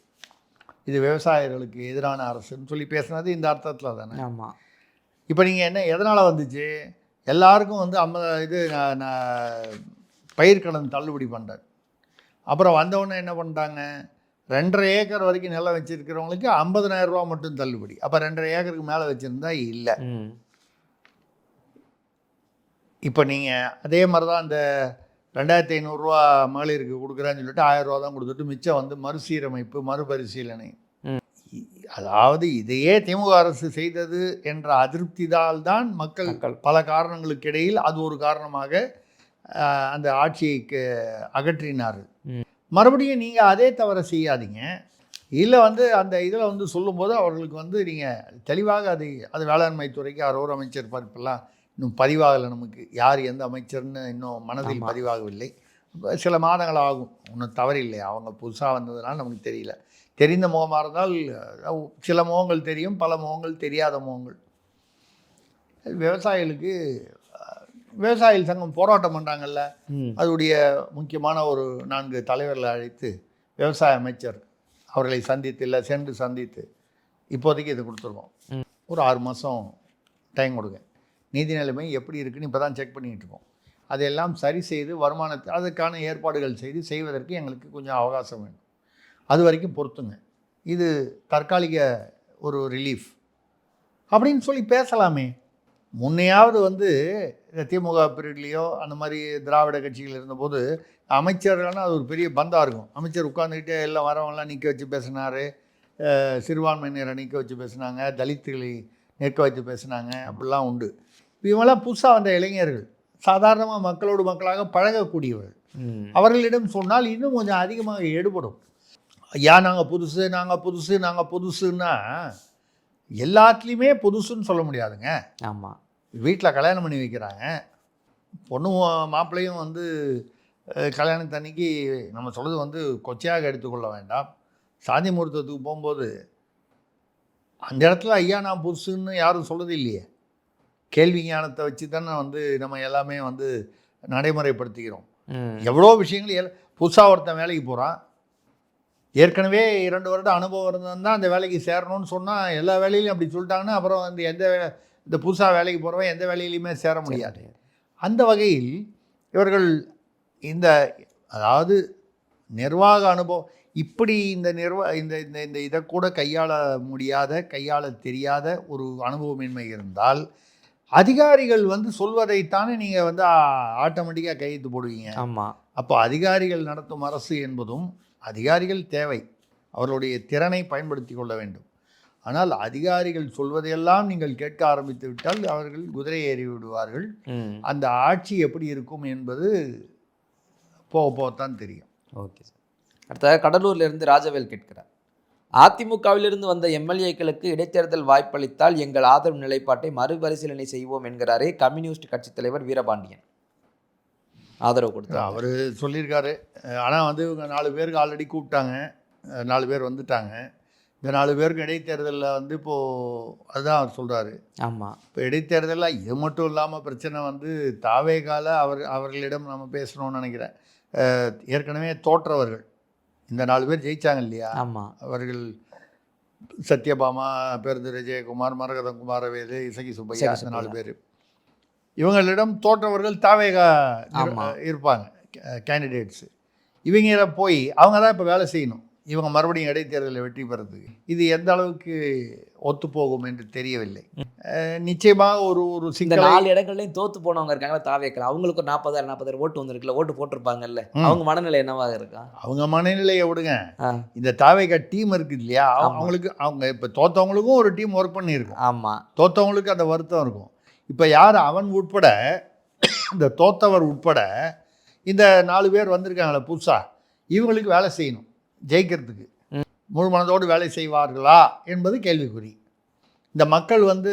இது விவசாயிகளுக்கு எதிரான அரசுன்னு சொல்லி பேசுனது இந்த அர்த்தத்தில் தானே. ஆமாம். இப்போ நீங்கள் என்ன எதனால் வந்துச்சு? எல்லாருக்கும் வந்து பயிர்க்கடன் தள்ளுபடி பண்ணுறாரு. அப்புறம் வந்தவொடனே என்ன பண்ணிட்டாங்க, 2.5 ஏக்கர் வரைக்கும் நிலம் வச்சுருக்கிறவங்களுக்கு 50,000 ரூபா மட்டும் தள்ளுபடி. அப்போ 2.5 ஏக்கருக்கு மேலே வச்சுருந்தா இல்லை. இப்போ நீங்கள் அதே மாதிரி தான் இந்த 2,500 ரூபா மகளிருக்கு கொடுக்குறான்னு சொல்லிட்டு 1000 ரூபா தான் கொடுத்துட்டு மிச்சம் வந்து மறுசீரமைப்பு மறுபரிசீலனை. அதாவது இதையே திமுக அரசு செய்தது என்ற அதிருப்திதால் தான் மக்கள் பல காரணங்களுக்கு இடையில் அது ஒரு காரணமாக அந்த ஆட்சியை அகற்றினார்கள். மறுபடியும் நீங்கள் அதே தவிர செய்யாதீங்க. இல்லை வந்து அந்த இதில் வந்து சொல்லும்போது அவர்களுக்கு வந்து நீங்கள் தெளிவாக அது வேளாண்மை துறைக்கு ஒரு அமைச்சர் பொறுப்பெல்லாம் இன்னும் பதிவாகலை. நமக்கு யார் எந்த அமைச்சர்னு இன்னும் மனதில் பதிவாகவில்லை. சில மாதங்கள் ஆகும், ஒன்றும் தவறில்லை. அவங்க புதுசாக வந்ததுனால நமக்கு தெரியல. தெரிந்த முகமாக இருந்தால் சில முகங்கள் தெரியும், பல முகங்கள் தெரியாத முகங்கள். விவசாயிகள் சங்கம் போராட்டம் பண்ணுறாங்கல்ல, அதோடைய முக்கியமான ஒரு 4 தலைவர்களை அழைத்து விவசாய அமைச்சர் அவர்களை சென்று சந்தித்து இப்போதைக்கு இது கொடுத்துருக்கோம், ஒரு 6 மாதம் டைம் கொடுங்க, நீதி நிலைமை எப்படி இருக்குன்னு இப்போ தான் செக் பண்ணிக்கிட்டு இருக்கோம், அதையெல்லாம் சரி செய்து வருமானத்தை அதுக்கான ஏற்பாடுகள் செய்வதற்கு எங்களுக்கு கொஞ்சம் அவகாசம் வேணும், அது வரைக்கும் பொறுத்துங்க, இது தற்காலிக ஒரு ரிலீஃப் அப்படின்னு சொல்லி பேசலாமே. முன்னையாவது வந்து திமுக பீரியட்லேயோ அந்த மாதிரி திராவிட கட்சிகள் இருந்தபோது அமைச்சர்கள்னால் அது ஒரு பெரிய பந்தா இருக்கும். அமைச்சர் உட்காந்துக்கிட்டே எல்லாம் வரவங்களாம் நிற்க வச்சு பேசினார், சிறுபான்மையினரை நிற்க வச்சு பேசினாங்க, தலித்துகளை நிற்க வச்சு பேசினாங்க, அப்படிலாம் உண்டு. இப்போ இவங்களாம் புதுசாக வந்த இளைஞர்கள், சாதாரணமாக மக்களோடு மக்களாக பழகக்கூடியவர்கள். அவர்களிடம் சொன்னால் இன்னும் கொஞ்சம் அதிகமாக எடுபடும். ஐயா நாங்கள் புதுசுன்னா எல்லாத்துலேயுமே புதுசுன்னு சொல்ல முடியாதுங்க. ஆமாம், வீட்டில் கல்யாணம் பண்ணி வைக்கிறாங்க, பொண்ணும் மாப்பிள்ளையும் வந்து கல்யாணத்தன்னைக்கு நம்ம சொல்கிறது வந்து கொச்சையாக எடுத்துக்கொள்ள வேண்டாம். சாந்தி முகூர்த்தத்துக்கு போகும்போது அந்த இடத்துல ஐயா நான் புதுசுன்னு யாரும் சொல்கிறது இல்லையே. கேள்வி ஞானத்தை வச்சு தானே வந்து நம்ம எல்லாமே வந்து நடைமுறைப்படுத்திக்கிறோம். எவ்வளோ விஷயங்கள் புதுசாக ஒருத்தன் வேலைக்கு போகிறான், ஏற்கனவே 2 வருட அனுபவம் இருந்தால் அந்த வேலைக்கு சேரணும்னு சொன்னால் எல்லா வேலையிலையும் அப்படி சொல்லிட்டாங்கன்னா அப்புறம் வந்து இந்த புதுசாக வேலைக்கு போகிறவன் எந்த வேலையிலையுமே சேர முடியாது. அந்த வகையில் இவர்கள் அதாவது நிர்வாக அனுபவம் இப்படி இந்த இதை கூட கையாள தெரியாத ஒரு அனுபவமின்மை இருந்தால் அதிகாரிகள் வந்து சொல்வதைத்தானே நீங்கள் வந்து ஆட்டோமேட்டிக்காக கையெழுத்து போடுவீங்க. ஆமாம், அப்போ அதிகாரிகள் நடத்தும் அரசு என்பதும் அதிகாரிகள் தேவை, அவர்களுடைய திறனை பயன்படுத்தி கொள்ள வேண்டும். ஆனால் அதிகாரிகள் சொல்வதையெல்லாம் நீங்கள் கேட்க ஆரம்பித்து விட்டால் அவர்கள் குதிரை ஏறி விடுவார்கள். அந்த ஆட்சி எப்படி இருக்கும் என்பது போகத்தான் தெரியும். Okay sir. அடுத்த கடலூர்லேருந்து ராஜவேல் கேட்கிறார், அதிமுகவிலிருந்து வந்த எம்எல்ஏக்களுக்கு இடைத்தேர்தல் வாய்ப்பளித்தால் எங்கள் ஆதரவு நிலைப்பாட்டை மறுபரிசீலனை செய்வோம் என்கிறாரே கம்யூனிஸ்ட் கட்சித் தலைவர் வீரபாண்டியன். ஆதரவு கொடுத்து அவர் சொல்லியிருக்காரு. ஆனால் வந்து இவங்க 4 பேருக்கு ஆல்ரெடி கூப்பிட்டாங்க, 4 பேர் வந்துட்டாங்க. இந்த 4 பேருக்கு இடைத்தேர்தலில் வந்து இப்போது அதுதான் அவர் சொல்கிறாரு. ஆமாம், இப்போ இடைத்தேர்தலில் இது மட்டும் இல்லாமல் பிரச்சனை வந்து தாவேகால அவர்களிடம் நம்ம பேசணும்னு நினைக்கிறேன். ஏற்கனவே தோற்றவர்கள் இந்த 4 பேர் ஜெயித்தாங்க இல்லையா. ஆமாம், அவர்கள் சத்யபாமா, பேருந்து விஜயகுமார், மரகதம் குமாரவேலு, இசகி சுப்பையா, இந்த 4 பேர். இவங்களிடம் தோற்றவர்கள் தாவேகா இருப்பாங்க கேண்டிடேட்ஸு. இவங்க போய் அவங்க தான் இப்போ வேலை செய்யணும், இவங்க மறுபடியும் இடைத்தேர்தலில் வெற்றி பெறதுக்கு. இது எந்த அளவுக்கு ஒத்துப்போகும் என்று தெரியவில்லை. நிச்சயமாக ஒரு சில 4 இடங்கள்லையும் தோற்று போனவங்க இருக்காங்க தாவேக்கல, அவங்களுக்கு ஒரு 40,000 ஓட்டு வந்திருக்குல்ல, ஓட்டு போட்டிருப்பாங்கல்ல, அவங்க மனநிலை என்னவாக இருக்கா? அவங்க மனநிலையை விடுங்க, இந்த தாவேக்கா டீம் இருக்குது இல்லையா, அவங்க இப்போ தோற்றவங்களுக்கும் ஒரு டீம் ஒர்க் பண்ணியிருக்கும். ஆமாம், தோற்றவங்களுக்கு அந்த வருத்தம் இருக்கும். இப்போ யார் அவன் உட்பட இந்த தோத்தவர் உட்பட இந்த 4 பேர் வந்திருக்காங்களே புதுசாக, இவங்களுக்கு வேலை செய்யணும், ஜெயிக்கிறதுக்கு முழு மனதோடு வேலை செய்வார்களா என்பது கேள்விக்குறி. இந்த மக்கள் வந்து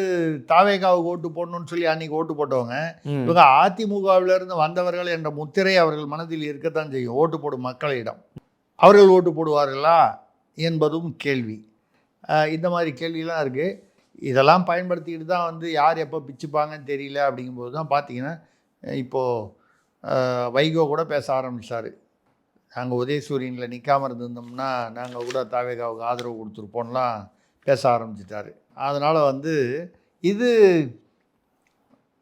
தாவேகாவுக்கு ஓட்டு போடணும்னு சொல்லி அன்றைக்கி ஓட்டு போட்டவங்க இவங்க அதிமுகவிலிருந்து வந்தவர்கள் என்ற முத்திரை அவர்கள் மனதில் இருக்கத்தான் செய்யும். ஓட்டு போடும் மக்களிடம் அவர்கள் ஓட்டு போடுவார்களா என்பதும் கேள்வி. இந்த மாதிரி கேள்வியெலாம் இருக்குது. இதெல்லாம் பயன்படுத்திக்கிட்டு தான் வந்து யார் எப்போ பிச்சுப்பாங்கன்னு தெரியல. அப்படிங்கும்போது தான் பார்த்தீங்கன்னா இப்போது வைகோ கூட பேச ஆரம்பித்தார். நாங்கள் உதயசூரியனில் நிற்காமல் இருந்திருந்தோம்னா நாங்கள் கூட தாவேகாவுக்கு ஆதரவு கொடுத்துருப்போம்லாம் பேச ஆரம்பிச்சிட்டாரு. அதனால் இது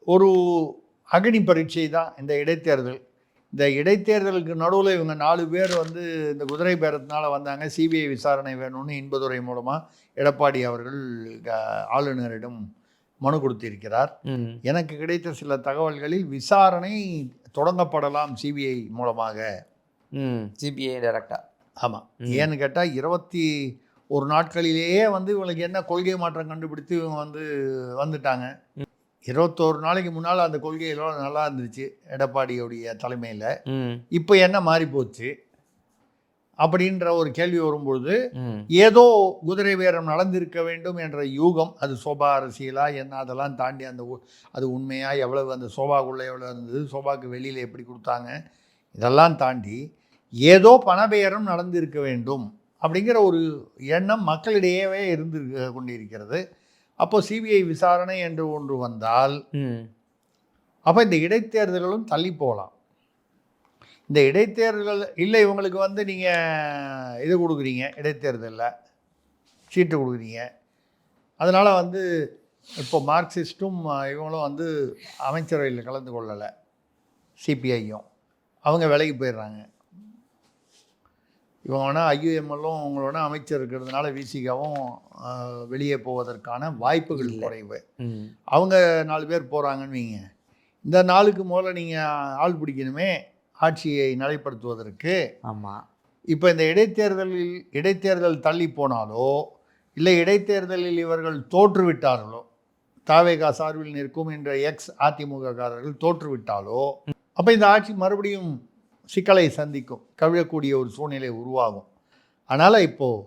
ஒரு அக்னி பரீட்சை தான் இந்த இடைத்தேர்தல். இந்த இடைத்தேர்தலுக்கு நடுவில் இவங்க 4 பேர் இந்த குதிரை பேரத்தினால வந்தாங்க. சிபிஐ விசாரணை வேணும்னு இன்பதுரை மூலமாக எடப்பாடி அவர்கள் ஆளுநரிடம் மனு கொடுத்திருக்கிறார். எனக்கு கிடைத்த சில தகவல்களில் விசாரணை தொடங்கப்படலாம் சிபிஐ மூலமாக. சிபிஐ டைரக்டாக. ஆமாம். ஏன்னு கேட்டால் 21 நாட்களிலேயே இவங்களுக்கு என்ன கொள்கை மாற்றம் கண்டுபிடித்து இவங்க வந்துட்டாங்க. 21 நாளைக்கு முன்னால் அந்த கொள்கையெல்லாம் நல்லா இருந்துச்சு எடப்பாடியுடைய தலைமையில். இப்போ என்ன மாறி போச்சு அப்படின்ற ஒரு கேள்வி வரும்பொழுது ஏதோ குதிரை பேரம் நடந்திருக்க வேண்டும் என்ற யூகம், அது சோபா அரசியலா என்ன அதெல்லாம் தாண்டி அது உண்மையாக எவ்வளவு அந்த சோபாக்குள்ளே எவ்வளோ இருந்தது, சோபாக்கு வெளியில் எப்படி கொடுத்தாங்க, இதெல்லாம் தாண்டி ஏதோ பணபேரம் நடந்திருக்க வேண்டும் அப்படிங்கிற ஒரு எண்ணம் மக்களிடையவே இருந்து கொண்டிருக்கிறது. அப்போது சிபிஐ விசாரணை என்று ஒன்று வந்தால் அப்போ இந்த இடைத்தேர்தல்களும் தள்ளி போகலாம். இந்த இடைத்தேர்தல் இல்லை இவங்களுக்கு நீங்கள் இது கொடுக்குறீங்க, இடைத்தேர்தலில் சீட்டு கொடுக்குறீங்க. அதனால் இப்போ மார்க்சிஸ்ட்டும் இவங்களும் அமைச்சரவையில் கலந்து கொள்ளலை, சிபிஐயும் அவங்க விலைக்கு போயிடுறாங்க. இவங்க வேணால் ஐயுஎம்எல்லும் அவங்களோட அமைச்சர் இருக்கிறதுனால விசிகாவும் வெளியே போவதற்கான வாய்ப்புகள் குறைவு. அவங்க 4 பேர் போகிறாங்கன்னு வைங்க. இந்த நாளுக்கு முதல்ல நீங்கள் ஆள் பிடிக்கணுமே ஆட்சியை நடைப்படுத்துவதற்கு. ஆமாம். இப்போ இந்த இடைத்தேர்தல் தள்ளி போனாலோ இல்லை இடைத்தேர்தலில் இவர்கள் தோற்றுவிட்டார்களோ, தாவேகா சார்பில் நிற்கும் என்ற அதிமுககாரர்கள் தோற்றுவிட்டாலோ அப்போ இந்த ஆட்சி மறுபடியும் சிக்கலை சந்திக்கும், கவிழக்கூடிய ஒரு சூழ்நிலை உருவாகும். அதனால் இப்போது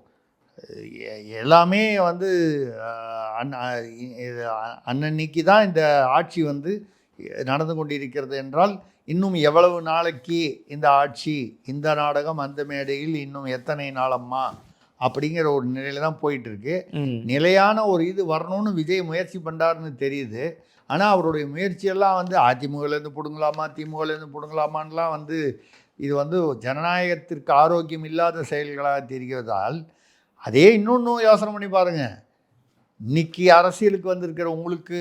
எல்லாமே அன்னன்னைக்கு தான் இந்த ஆட்சி நடந்து கொண்டிருக்கிறது என்றால் இன்னும் எவ்வளவு நாளைக்கு இந்த ஆட்சி, இந்த நாடகம், அந்த மேடையில் இன்னும் எத்தனை நாளம்மா அப்படிங்கிற ஒரு நிலையில் தான் போயிட்டுருக்கு. நிலையான ஒரு இது வரணும்னு விஜய் முயற்சி பண்ணுறாருன்னு தெரியுது. ஆனால் அவருடைய முயற்சியெல்லாம் அதிமுகலேருந்து பிடுங்கலாமா, திமுகலேருந்து பிடுங்கலாமான்லாம் இது ஜனநாயகத்திற்கு ஆரோக்கியம் இல்லாத செயல்களாக தெரிகிறதால் அதே இன்னொன்று யோசனை பண்ணி பாருங்கள். இன்றைக்கி அரசியலுக்கு வந்திருக்கிற உங்களுக்கு,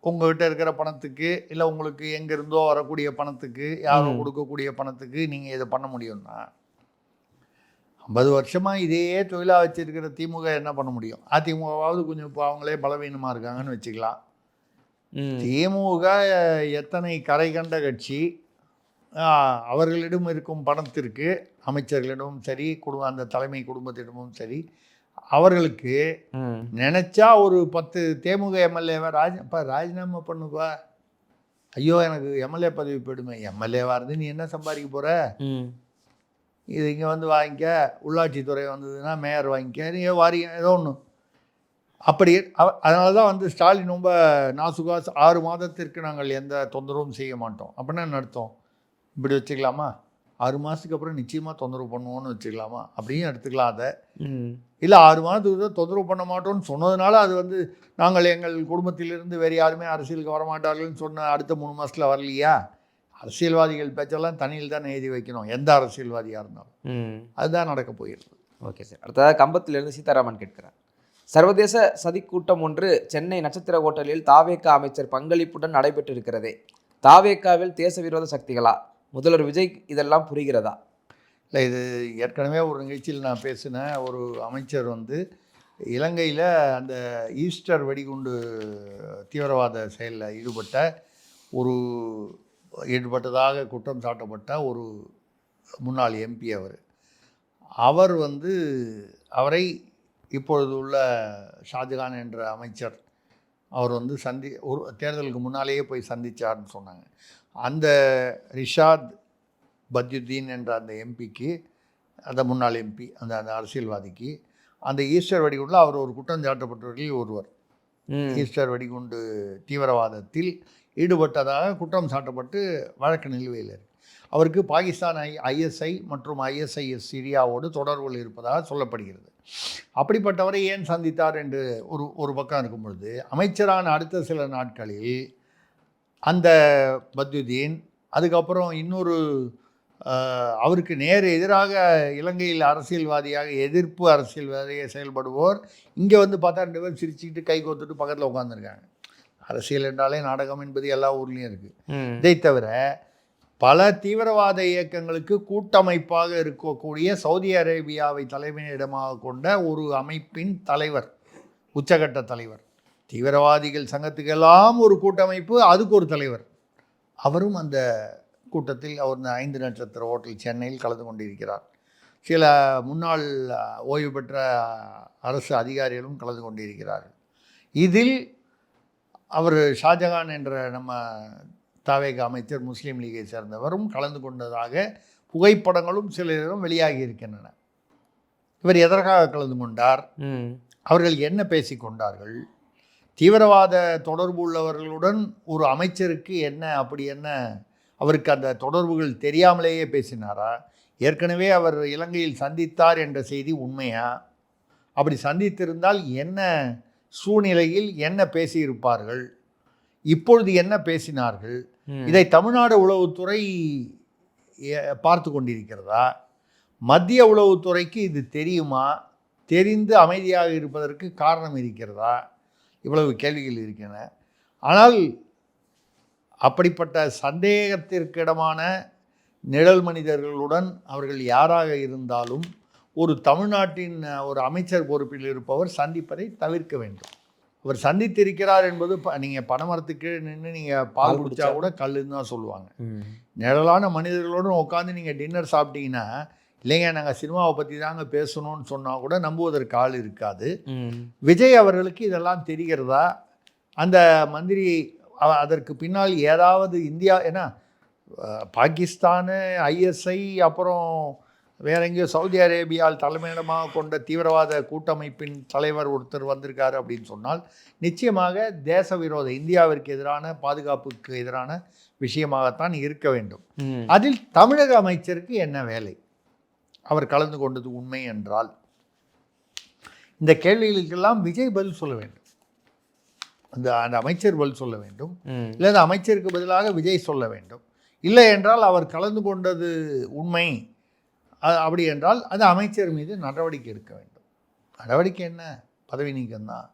உங்கள்கிட்ட இருக்கிற பணத்துக்கு, இல்லை உங்களுக்கு எங்கேருந்தோ வரக்கூடிய பணத்துக்கு, யாரோ கொடுக்கக்கூடிய பணத்துக்கு நீங்கள் இதை பண்ண முடியும்னா 50 வருஷமாக இதையே தொழிலாக வச்சுருக்கிற திமுக என்ன பண்ண முடியும்? அதிமுகவாவது கொஞ்சம் இப்போ அவங்களே பலவீனமாக இருக்காங்கன்னு வச்சுக்கலாம். திமுக எத்தனை கரை கண்ட கட்சி, அவர்களிடம் இருக்கும் பணத்திற்கு அமைச்சர்களிடமும் சரி, அந்த தலைமை குடும்பத்திடமும் சரி, அவர்களுக்கு நினச்சா ஒரு 10 தேமுக எம்எல்ஏவை ராஜினாமா பண்ணுவா. ஐயோ எனக்கு எம்எல்ஏ பதவி போயிடுமே, எம்எல்ஏவாக இருந்து நீ என்ன சம்பாதிக்க போகிற, இது இங்கே வாங்கிக்க, உள்ளாட்சித்துறை வந்ததுன்னா மேயர் வாங்கிக்க, நீ வாரிங்க ஏதோ ஒன்று அப்படி. அதனால தான் ஸ்டாலின் ரொம்ப நாசுகா 6 மாதத்திற்கு நாங்கள் எந்த தொந்தரவும் செய்ய மாட்டோம் அப்படின்னா என்ன அர்த்தம்? இப்படி வச்சுக்கலாமா? 6 மாதத்துக்கு அப்புறம் நிச்சயமாக தொந்தரவு பண்ணுவோன்னு வச்சுக்கலாமா? அப்படியும் எடுத்துக்கலாம் அதை. இல்லை 6 மாதத்துக்கு தான் தொந்தரவு பண்ண மாட்டோம்னு சொன்னதுனால அது நாங்கள் எங்கள் குடும்பத்திலிருந்து வேறு யாருமே அரசியலுக்கு வரமாட்டார்கள்னு சொன்ன அடுத்த 3 மாதத்தில் வரலையா? அரசியல்வாதிகள் பேச்செல்லாம் தனியில் தான் எழுதி வைக்கணும், எந்த அரசியல்வாதியாக இருந்தாலும். அதுதான் நடக்க போயிருக்கு. Okay sir. அடுத்ததாக கம்பத்திலிருந்து சீதாராமன் கேட்கிறார். சர்வதேச சதிக்கூட்டம் ஒன்று சென்னை நட்சத்திர ஹோட்டலில் தாவேகா அமைச்சர் பங்களிப்புடன் நடைபெற்றிருக்கிறதே, தாவேகாவில் தேச விரோத சக்திகளா? முதல்வர் விஜய் இதெல்லாம் புரிகிறதா? இல்லை, இது ஏற்கனவே ஒரு நிகழ்ச்சியில் நான் பேசினேன். ஒரு அமைச்சர் இலங்கையில் அந்த ஈஸ்டர் வெடிகுண்டு தீவிரவாத செயலில் ஈடுபட்டதாக குற்றம் சாட்டப்பட்ட ஒரு முன்னாள் எம்பி. அவர் அவரை இப்பொழுது உள்ள ஷாஜகான் என்ற அமைச்சர் அவர் ஒரு தேர்தலுக்கு முன்னாலேயே போய் சந்தித்தார்னு சொன்னாங்க. அந்த ரிஷாத் பத்யுத்தீன் என்ற அந்த எம்பிக்கு, அந்த முன்னாள் எம்பி, அந்த அரசியல்வாதிக்கு அந்த ஈஸ்டர் வெடிகுண்டில் அவர் ஒரு குற்றம் சாட்டப்பட்டவர்களில் ஒருவர். ஈஸ்டர் வெடிகுண்டு தீவிரவாதத்தில் ஈடுபட்டதாக குற்றம் சாட்டப்பட்டு வழக்கு நிலுவையில் இருக்குது. அவருக்கு பாகிஸ்தான் ஐஎஸ்ஐ மற்றும் ஐஎஸ்ஐஎஸ் சிரியாவோடு தொடர்புகள் இருப்பதாக சொல்லப்படுகிறது. அப்படிப்பட்டவரை ஏன் சந்தித்தார் என்று ஒரு பக்கம் இருக்கும் பொழுது, அமைச்சரான அடுத்த சில நாட்களில் அந்த பத்யுதீன், அதுக்கப்புறம் இன்னொரு அவருக்கு நேர் எதிராக இலங்கையில் அரசியல்வாதியாக எதிர்ப்பு அரசியல்வாதியாக செயல்படுவோர் இங்கே வந்து பார்த்தா 2 பேர் சிரிச்சுக்கிட்டு கை கோத்துட்டு பக்கத்தில் உட்காந்துருக்காங்க. அரசியல் என்றாலே நாடகம் என்பது எல்லா ஊர்லேயும் இருக்குது. இதை தவிர பல தீவிரவாத இயக்கங்களுக்கு கூட்டமைப்பாக இருக்கக்கூடிய சவுதி அரேபியாவை தலைமையிடமாக கொண்ட ஒரு அமைப்பின் தலைவர், உச்சகட்ட தலைவர். தீவிரவாதிகள் சங்கத்துக்கெல்லாம் ஒரு கூட்டமைப்பு, அதுக்கு ஒரு தலைவர். அவரும் அந்த கூட்டத்தில் அவர் 5 நட்சத்திர ஹோட்டல் சென்னையில் கலந்து கொண்டிருக்கிறார். சில முன்னாள் ஓய்வு பெற்ற அரசு அதிகாரிகளும் கலந்து கொண்டிருக்கிறார்கள். இதில் அவர் ஷாஜகான் என்ற நம்ம தாவேக அமைச்சர் முஸ்லீம் லீகை சேர்ந்தவரும் கலந்து கொண்டதாக புகைப்படங்களும் சிலரும் வெளியாகி இருக்கின்றன. இவர் எதற்காக கலந்து கொண்டார்? அவர்கள் என்ன பேசி கொண்டார்கள்? தீவிரவாத தொடர்பு உள்ளவர்களுடன் ஒரு அமைச்சருக்கு என்ன அப்படி என்ன அவருக்கு அந்த தொடர்புகள் தெரியாமலேயே பேசினாரா? ஏற்கனவே அவர் இலங்கையில் சந்தித்தார் என்ற செய்தி உண்மையா? அப்படி சந்தித்திருந்தால் என்ன சூழ்நிலையில் என்ன பேசியிருப்பார்கள்? இப்பொழுது என்ன பேசினார்கள்? இதை தமிழ்நாடு உளவுத்துறை பார்த்து கொண்டிருக்கிறதா? மத்திய உளவுத்துறைக்கு இது தெரியுமா? தெரிந்து அமைதியாக இருப்பதற்கு காரணம் இருக்கிறதா? இவ்வளவு கேள்விகள் இருக்கின்றன. ஆனால் அப்படிப்பட்ட சந்தேகத்திற்கிடமான நிழல் மனிதர்களுடன் அவர்கள் யாராக இருந்தாலும் ஒரு தமிழ்நாட்டின் ஒரு அமைச்சர் பொறுப்பில் இருப்பவர் சந்திப்பதை தவிர்க்க வேண்டும். அவர் சந்தித்திருக்கிறார் என்பது நீங்கள் பனைமரத்துக்கு நின்று நீங்கள் பால் குடித்தா கூட கல்லுன்னு தான் சொல்லுவாங்க. நிழலான மனிதர்களோடு உட்காந்து நீங்கள் டின்னர் சாப்பிட்டீங்கன்னா, இல்லைங்க நாங்கள் சினிமாவை பற்றி தாங்க பேசணும்னு சொன்னால் கூட நம்புவதற்கு ஆள் இருக்காது. விஜய் அவர்களுக்கு இதெல்லாம் தெரிகிறதா? அந்த மந்திரி அதற்கு பின்னால் ஏதாவது இந்தியா, ஏன்னா பாகிஸ்தானு, ஐஎஸ்ஐ, அப்புறம் வேற எங்கேயோ சவுதி அரேபியாவில் தலைமையிடமாக கொண்ட தீவிரவாத கூட்டமைப்பின் தலைவர் ஒருத்தர் வந்திருக்காரு அப்படின்னு சொன்னால் நிச்சயமாக தேச விரோத இந்தியாவிற்கு எதிரான பாதுகாப்புக்கு எதிரான விஷயமாகத்தான் இருக்க வேண்டும். அதில் தமிழக அமைச்சருக்கு என்ன வேலை? அவர் கலந்து கொண்டது உண்மை என்றால் இந்த கேள்விகளுக்கெல்லாம் விஜய் பதில் சொல்ல வேண்டும். அந்த அமைச்சர் பதில் சொல்ல வேண்டும். இல்லை அந்த அமைச்சருக்கு பதிலாக விஜய் சொல்ல வேண்டும். இல்லை என்றால் அவர் கலந்து கொண்டது உண்மை அப்படி என்றால் அது அமைச்சர் மீது நடவடிக்கை எடுக்க வேண்டும். நடவடிக்கை என்ன? பதவி நீக்கம் தான்.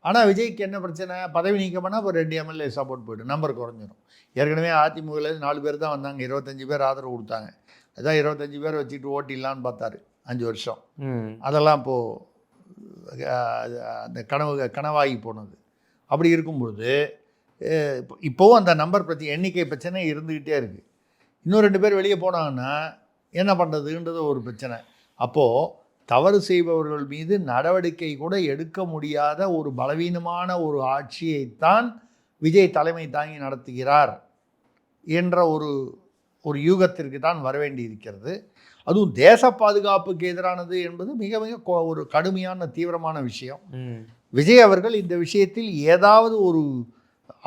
ஆனால் விஜய்க்கு என்ன பிரச்சனை? பதவி நீக்கம் பண்ணால் இப்போ 2 எம்எல்ஏ சப்போர்ட் போய்டும், நம்பர் குறைஞ்சிடும். ஏற்கனவே அதிமுகவில் 4 பேர் தான் வந்தாங்க, 25 பேர் ஆதரவு கொடுத்தாங்க. அதான் 25 பேர் வச்சுட்டு ஓட்டிடலான்னு பார்த்தாரு 5 வருஷம். அதெல்லாம் இப்போது அந்த கனவாகி போனது. அப்படி இருக்கும்பொழுது இப்போவும் அந்த நம்பர் எண்ணிக்கை பிரச்சனை இருந்துக்கிட்டே இருக்குது. இன்னும் 2 பேர் வெளியே போனாங்கன்னா என்ன பண்ணுறதுன்றது ஒரு பிரச்சனை. அப்போது தவறு செய்பவர்கள் மீது நடவடிக்கை கூட எடுக்க முடியாத ஒரு பலவீனமான ஒரு ஆட்சியைத்தான் விஜய் தலைமை தாங்கி நடத்துகிறார் என்ற ஒரு யூகத்திற்கு தான் வரவேண்டி இருக்கிறது. அதுவும் தேச பாதுகாப்புக்கு எதிரானது என்பது மிக மிக ஒரு கடுமையான தீவிரமான விஷயம். விஜய் அவர்கள் இந்த விஷயத்தில் ஏதாவது ஒரு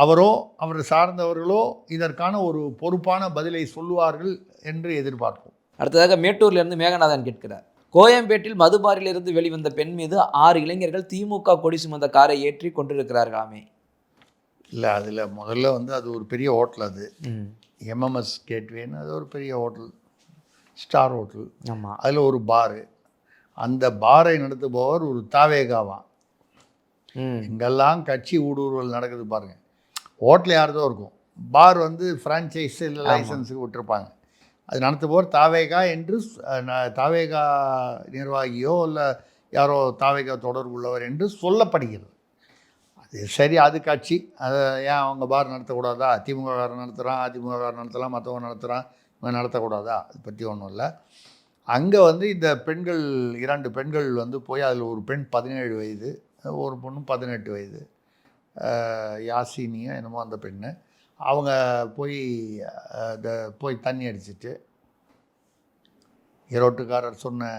அவரோ அவர் சார்ந்தவர்களோ இதற்கான ஒரு பொறுப்பான பதிலை சொல்லுவார்கள் என்று எதிர்பார்ப்போம். அடுத்ததாக மேட்டூர்லேருந்து மேகநாதன் கேட்கிறார். கோயம்பேட்டில் மதுபாரிலிருந்து வெளிவந்த பெண் மீது 6 இளைஞர்கள் திமுக கொடி சுமந்த காரை ஏற்றி கொண்டிருக்கிறார்களாமே. இல்லை, அதில் முதல்ல அது ஒரு பெரிய ஹோட்டல். அது எம்எம்எஸ் கேட்வேன்னு அது ஒரு பெரிய ஹோட்டல், ஸ்டார் ஹோட்டல். ஆமாம், அதில் ஒரு பாரு. அந்த பாரை நடத்துபவர் ஒரு தாவேகாவான். இங்கெல்லாம் கட்சி ஊடுருவல் நடக்குது பாருங்கள். ஹோட்டல் யார்தோ இருக்கும், பார் ஃப்ரான்ச்சைஸ் இல்லை லைசன்ஸுக்கு விட்டுருப்பாங்க. அது நடத்துபவர் தாவேகா என்று தாவேகா நிர்வாகியோ இல்லை யாரோ தாவேகா தொடர்பு உள்ளவர் என்று சொல்லப்படுகிறது. அது சரி, அது கட்சி. அதை ஏன் அவங்க பார் நடத்தக்கூடாதா? திமுககாரன் நடத்துகிறான், அதிமுககாரன் நடத்தலாம், மற்றவங்க நடத்துகிறான், இவன் நடத்தக்கூடாதா? அதை பற்றி ஒன்றும் இல்லை. அங்கே இந்த பெண்கள் 2 பெண்கள் போய் அதில் ஒரு பெண் 17 வயது, ஒரு பொண்ணு 18 வயது, யாசினியா என்னமோ அந்த பெண்ணு. அவங்க போய் தண்ணி அடிச்சிட்டு, ஈரோட்டுக்காரர் சொன்ன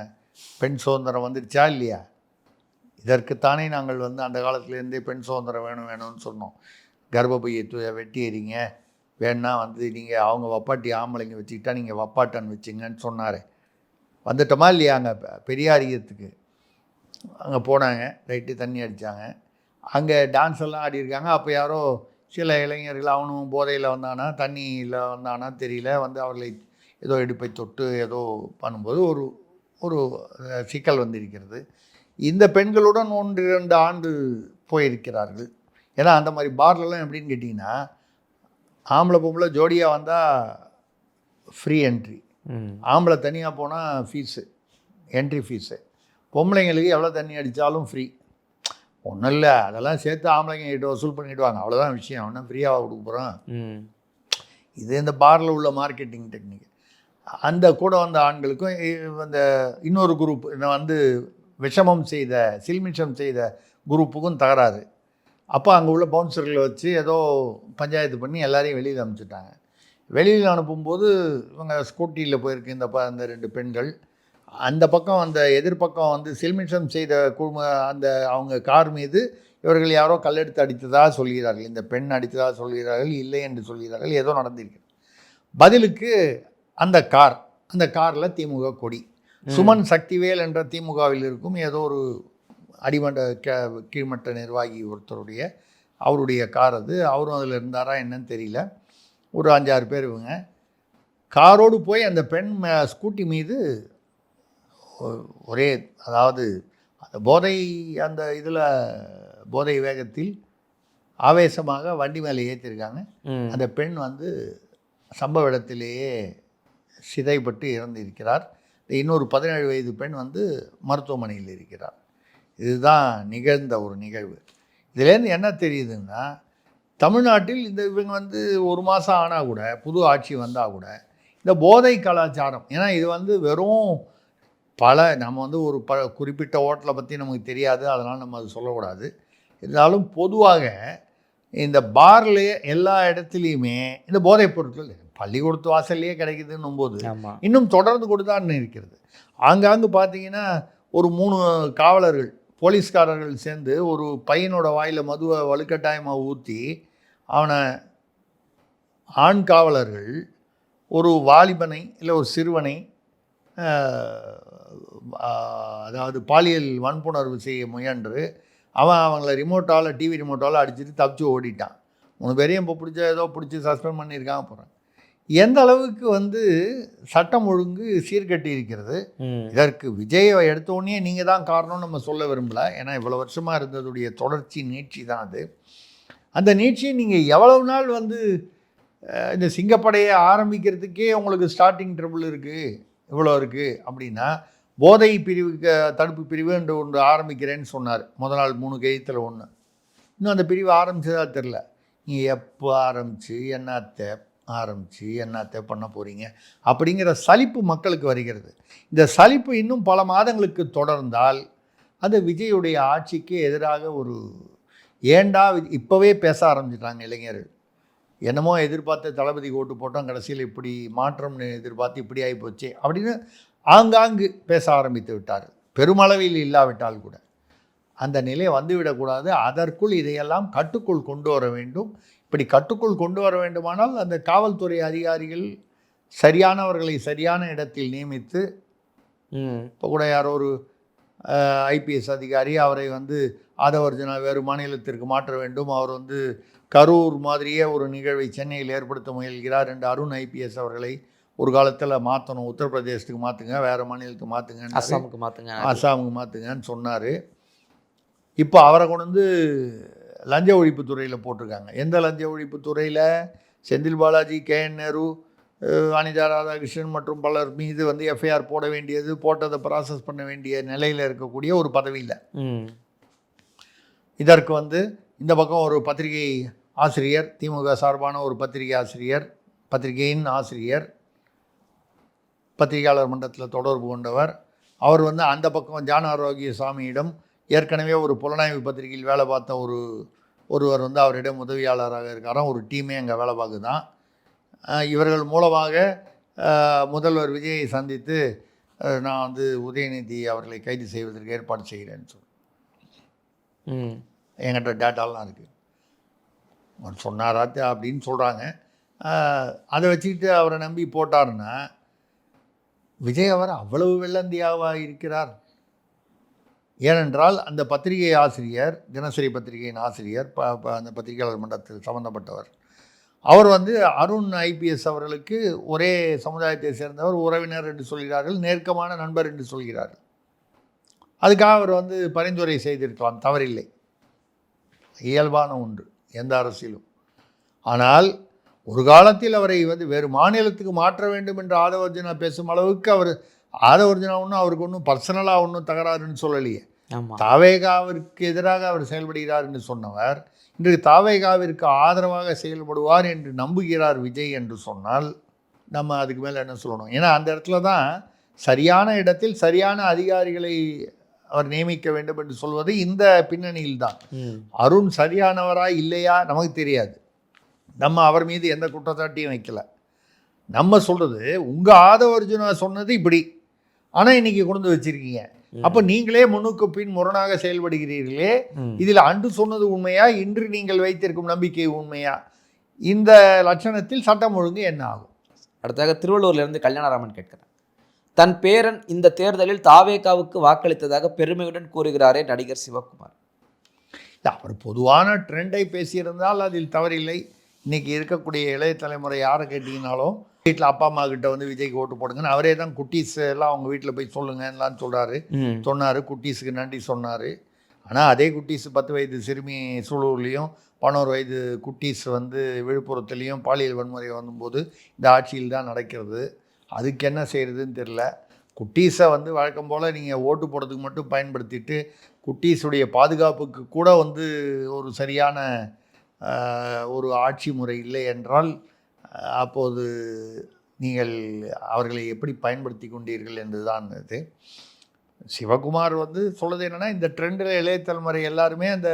பெண் சுதந்திரம் வந்துடுச்சா இல்லையா? இதற்குத்தானே நாங்கள் அந்த காலத்துலேருந்தே பெண் சுதந்திரம் வேணும்னு சொன்னோம். கர்ப்பப்பையை வெட்டி எறிங்க, வேணா நீங்கள் அவங்க வப்பாட்டி ஆம்பளைங்க வச்சுக்கிட்டா நீங்கள் வப்பாட்டான்னு வச்சுங்கன்னு சொன்னார். வந்துட்டோமா இல்லையா? அங்கே பெரியாரியத்துக்கு அங்கே போனாங்க, ரைட்டு, தண்ணி அடித்தாங்க. அங்கே டான்ஸ் எல்லாம் ஆடிருக்காங்க. அப்போ யாரோ சில இளைஞர்கள் அவனும் போதையில் வந்தானா தண்ணியில் வந்தானா தெரியல வந்து அவர்களை ஏதோ இடுப்பை தொட்டு ஏதோ பண்ணும்போது ஒரு ஒரு சிக்கல் வந்திருக்கிறது. இந்த பெண்களுடன் 1-2 ஆண்டு போயிருக்கிறார்கள். ஏன்னா அந்த மாதிரி பார்லலாம் எப்படின்னு கேட்டிங்கன்னா, ஆம்பளை பொம்பளை ஜோடியாக வந்தால் ஃப்ரீ என்ட்ரி, ஆம்பளை தனியாக போனால் ஃபீஸு, என்ட்ரி ஃபீஸு. பொம்பளைங்களுக்கு எவ்வளோ தண்ணி அடித்தாலும் ஃப்ரீ. ஒன்றும் இல்லை, அதெல்லாம் சேர்த்து ஆம்பளைங்க கிட்ட வசூல் பண்ணிவிடுவாங்க, அவ்வளோதான் விஷயம். ஒன்றும் ஃப்ரீயாக கொடுக்க போகிறோம். இது இந்த பாரில் உள்ள மார்க்கெட்டிங் டெக்னிக். அந்த கூட வந்த ஆண்களுக்கும் அந்த இன்னொரு குரூப் வந்து சில்மிஷம் செய்த குரூப்புக்கும் தகராறு. அப்போ அங்கே உள்ள பவுன்சர்களை வச்சு ஏதோ பஞ்சாயத்து பண்ணி எல்லாரையும் வெளியில் அனுப்பிச்சிட்டாங்க. வெளியில் அனுப்பும்போது இவங்க ஸ்கூட்டியில் போயிருக்கு அந்த 2 பெண்கள். அந்த பக்கம் அந்த எதிர்பக்கம் வந்து சில்மிஷம் செய்த அந்த அவங்க கார் மீது இவர்கள் யாரோ கல்லெடுத்து அடித்ததாக சொல்கிறார்கள். இந்த பெண் அடித்ததாக சொல்கிறார்கள், இல்லை என்று சொல்கிறார்கள். ஏதோ நடந்திருக்கு. பதிலுக்கு அந்த காரில் திமுக கொடி, சுமன் சக்திவேல் என்ற திமுகவில் இருக்கும் ஏதோ ஒரு அடிமட்ட கீழ்மட்ட நிர்வாகி ஒருத்தருடைய அவருடைய கார் அது. அவரும் அதில் இருந்தாரா என்னன்னு தெரியல. ஒரு 5-6 பேர் இவங்க காரோடு போய் அந்த பெண் ஸ்கூட்டி மீது ஒரே, அதாவது அந்த போதை வேகத்தில் ஆவேசமாக வண்டி மேலே ஏற்றிருக்காங்க. அந்த பெண் வந்து சம்பவ இடத்திலேயே சிதைப்பட்டு இறந்திருக்கிறார். இன்னொரு 17 வயது பெண் வந்து மருத்துவமனையில் இருக்கிறார். இதுதான் நிகழ்ந்த ஒரு நிகழ்வு. இதுலேருந்து என்ன தெரியுதுன்னா, தமிழ்நாட்டில் இவங்க வந்து 1 மாதம் ஆனால் கூட, புது ஆட்சி வந்தால் கூட இந்த போதை கலாச்சாரம், ஏன்னா இது வந்து வெறும் நம்ம வந்து ஒரு குறிப்பிட்ட ஹோட்டலை பற்றி நமக்கு தெரியாது, அதனால் நம்ம அது சொல்லக்கூடாது. இருந்தாலும் பொதுவாக இந்த பார்லேயே எல்லா இடத்துலையுமே இந்த போதைப் பொருட்கள் பள்ளிக்கூடத்து வாசல்லையே கிடைக்குதுன்னும் போது இன்னும் தொடர்ந்து கொண்டு தான் இருக்கிறது. ஆங்காங்கு பார்த்தீங்கன்னா ஒரு 3 காவலர்கள் போலீஸ்காரர்கள் சேர்ந்து ஒரு பையனோட வாயில் மதுவை வலுக்கட்டாயமாக ஊற்றி அவனை, ஆண் காவலர்கள் ஒரு வாலிபனை இல்லை ஒரு சிறுவனை அதாவது பாலியல் வன்புணர்வு செய்ய முயன்று அவங்கள டிவி ரிமோட்டால் அடிச்சுட்டு தப்பிச்சு ஓடிட்டான். 3 பேரையும் இப்போ பிடிச்சி சஸ்பெண்ட் பண்ணியிருக்காங்க போகிறாங்க. எந்த அளவுக்கு வந்து சட்டம் ஒழுங்கு சீர்கட்டி இருக்கிறது. இதற்கு விஜயை எடுத்தோடனே நீங்கள் தான் காரணம்னு நம்ம சொல்ல விரும்பலை. ஏன்னா இவ்வளோ வருஷமாக இருந்ததுடைய தொடர்ச்சி நீட்சி தான் அது. அந்த நீட்சியை நீங்கள் எவ்வளவு நாள் வந்து இந்த சிங்கப்படையை ஆரம்பிக்கிறதுக்கே உங்களுக்கு ஸ்டார்டிங் ட்ரபிள் இருக்குது, இவ்வளோ இருக்குது அப்படின்னா, போதை பிரிவுக்கு தடுப்பு பிரிவு என்று ஒன்று ஆரம்பிக்கிறேன்னு சொன்னார். முதல் நாள் 3 கையத்தில் 1. இன்னும் அந்த பிரிவு ஆரம்பித்ததா தெரில. நீங்கள் எப்போ ஆரம்பித்து என்னத்தை பண்ண போகிறீங்க அப்படிங்கிற சலிப்பு மக்களுக்கு வருகிறது. இந்த சலிப்பு இன்னும் பல மாதங்களுக்கு தொடர்ந்தால் அது விஜயுடைய ஆட்சிக்கு எதிராக ஒரு ஏண்டா இப்போவே பேச ஆரம்பிச்சிட்டாங்க இளைஞர்கள். என்னமோ எதிர்பார்த்த தளபதி ஓட்டு போட்டோம், கடைசியில் இப்படி மாற்றம்னு எதிர்பார்த்து இப்படி ஆகிப்போச்சு அப்படின்னு ஆங்காங்கு பேச ஆரம்பித்து விட்டார்கள். பெருமளவில் இல்லாவிட்டால் கூட அந்த நிலை வந்துவிடக்கூடாது. அதற்குள் இதையெல்லாம் கட்டுக்குள் கொண்டு வர வேண்டும். இப்படி கட்டுக்குள் கொண்டு வர வேண்டுமானால் அந்த காவல்துறை அதிகாரிகள் சரியானவர்களை சரியான இடத்தில் நியமித்து, இப்போ கூட யாரோ ஒரு ஐபிஎஸ் அதிகாரி அவரை வந்து ஆதவர்ஜனா வேறு மாநிலத்திற்கு மாற்ற வேண்டும், அவர் வந்து கரூர் மாதிரியே ஒரு நிகழ்வை சென்னையில் ஏற்படுத்த முயல்கிறார் என்று அருண் ஐபிஎஸ் அவர்களை ஒரு காலத்தில் மாற்றணும், உத்தரப்பிரதேசத்துக்கு மாற்றுங்க, வேறு மாநிலத்துக்கு மாற்றுங்க, அஸ்ஸாமுக்கு மாற்றுங்கன்னு சொன்னார். இப்போ அவரை கொண்டு வந்து லஞ்ச ஒழிப்புத்துறையில் போட்டிருக்காங்க. எந்த லஞ்ச ஒழிப்புத்துறையில்? செந்தில் பாலாஜி, KN நேரு, அனிதா ராதாகிருஷ்ணன் மற்றும் பலர் மீது வந்து எஃப்ஐஆர் போட வேண்டியது, போட்டதை ப்ராசஸ் பண்ண வேண்டிய நிலையில் இருக்கக்கூடிய ஒரு பதவியில். இதற்கு வந்து இந்த பக்கம் ஒரு பத்திரிகை ஆசிரியர், திமுக சார்பான ஒரு பத்திரிகை ஆசிரியர், பத்திரிகையின் ஆசிரியர், பத்திரிகையாளர் மன்றத்தில் தொடர்பு கொண்டவர், அவர் வந்து அந்த பக்கம் ஜான் ஆரோக்கியசாமியிடம் ஏற்கனவே ஒரு புலனாய்வு பத்திரிகையில் வேலை பார்த்த ஒருவர் வந்து அவரிடம் உதவியாளராக இருக்காராம். ஒரு டீமே அங்கே வேலை பார்க்குதான். இவர்கள் மூலமாக முதல்வர் விஜயை சந்தித்து நான் வந்து உதயநிதி அவர்களை கைது செய்வதற்கு ஏற்பாடு செய்கிறேன்னு சொல்லி என்கிட்ட டேட்டாலாம் இருக்குது. அவர் சொன்னாராத்து அப்படின்னு சொல்கிறாங்க. அதை வச்சுக்கிட்டு அவரை நம்பி போட்டாருன்னா விஜய் அவர் அவ்வளவு வெள்ளந்தியாவாக இருக்கிறார். ஏனென்றால் அந்த பத்திரிகை ஆசிரியர், தினசரி பத்திரிகையின் ஆசிரியர், அந்த பத்திரிகையாளர் மன்றத்தில் சம்பந்தப்பட்டவர், அவர் வந்து அருண் ஐபிஎஸ் அவர்களுக்கு ஒரே சமுதாயத்தை சேர்ந்தவர், உறவினர் என்று சொல்கிறார்கள், நெருக்கமான நண்பர் என்று சொல்கிறார்கள். அதுக்காக அவர் வந்து பரிந்துரை செய்திருக்கலாம், தவறில்லை, இயல்பான ஒன்று எந்த அரசியலும். ஆனால் ஒரு காலத்தில் அவரை வந்து வேறு மாநிலத்துக்கு மாற்ற வேண்டும் என்று ஆதவர்ஜுனா பேசும் அளவுக்கு அவர் ஆதவர்ஜுனா ஒன்றும் அவருக்கு ஒன்றும் பர்சனலாக ஒன்றும் தகராறுன்னு சொல்லலையே. தாவேகாவிற்கு எதிராக அவர் செயல்படுகிறார் என்று சொன்னவர் இன்று தாவேகாவிற்கு ஆதரவாக செயல்படுவார் என்று நம்புகிறார் விஜய் என்று சொன்னால் நம்ம அதுக்கு மேலே என்ன சொல்லணும்? ஏன்னா அந்த இடத்துல தான் சரியான இடத்தில் சரியான அதிகாரிகளை அவர் நியமிக்க வேண்டும் என்று சொல்வது இந்த பின்னணியில் தான். அருண் சரியானவரா இல்லையா நமக்கு தெரியாது, நம்ம அவர் மீது எந்த குற்றச்சாட்டையும் வைக்கல. நம்ம சொல்கிறது உங்கள் ஆதவர்ஜுனா சொன்னது இப்படி, ஆனால் இன்றைக்கி கொண்டு வச்சுருக்கீங்க, அப்போ நீங்களே முன்னுக்கு பின் முரணாக செயல்படுகிறீர்களே, இதில் அன்று சொன்னது உண்மையா, இன்று நீங்கள் வைத்திருக்கும் நம்பிக்கை உண்மையா? இந்த லட்சணத்தில் சட்டம் ஒழுங்கு என்ன ஆகும்? அடுத்தாக திருவள்ளூர்லேருந்து கல்யாணராமன் கேட்கிறேன், தன் பேரன் இந்த தேர்தலில் தாவேகாவுக்கு வாக்களித்ததாக பெருமையுடன் கூறுகிறாரே நடிகர் சிவகுமார். அவர் பொதுவான ட்ரெண்டை பேசியிருந்தால் அதில் தவறில்லை. இன்றைக்கி இருக்கக்கூடிய இளைய தலைமுறை யாரை கேட்டிங்கனாலும் வீட்டில் அப்பா அம்மா கிட்ட வந்து விஜய்க்கு ஓட்டு போடுங்கன்னு அவரே தான் குட்டீஸ் எல்லாம் அவங்க வீட்டில் போய் சொல்லுங்கலாம் சொன்னார். குட்டீஸுக்கு நன்றி சொன்னார். ஆனால் அதே குட்டீஸ் 10 வயது சிறுமி சூலூர்லேயும் 11 வயது குட்டீஸ் வந்து விழுப்புரத்துலேயும் பாலியல் வன்முறை வரும்போது இந்த ஆட்சியில் தான் நடக்கிறது. அதுக்கு என்ன செய்கிறதுன்னு தெரில. குட்டீஸை வந்து வழக்கம் போல் நீங்கள் ஓட்டு போடுறதுக்கு மட்டும் பயன்படுத்திட்டு குட்டீஸுடைய பாதுகாப்புக்கு கூட வந்து ஒரு சரியான ஒரு ஆட்சி முறை இல்லை என்றால் அப்போது நீங்கள் அவர்களை எப்படி பயன்படுத்தி கொண்டீர்கள் என்று தான் இது. சிவகுமார் வந்து சொல்கிறது என்னென்னா, இந்த ட்ரெண்டில் இளைய தலைமுறை எல்லாருமே அந்த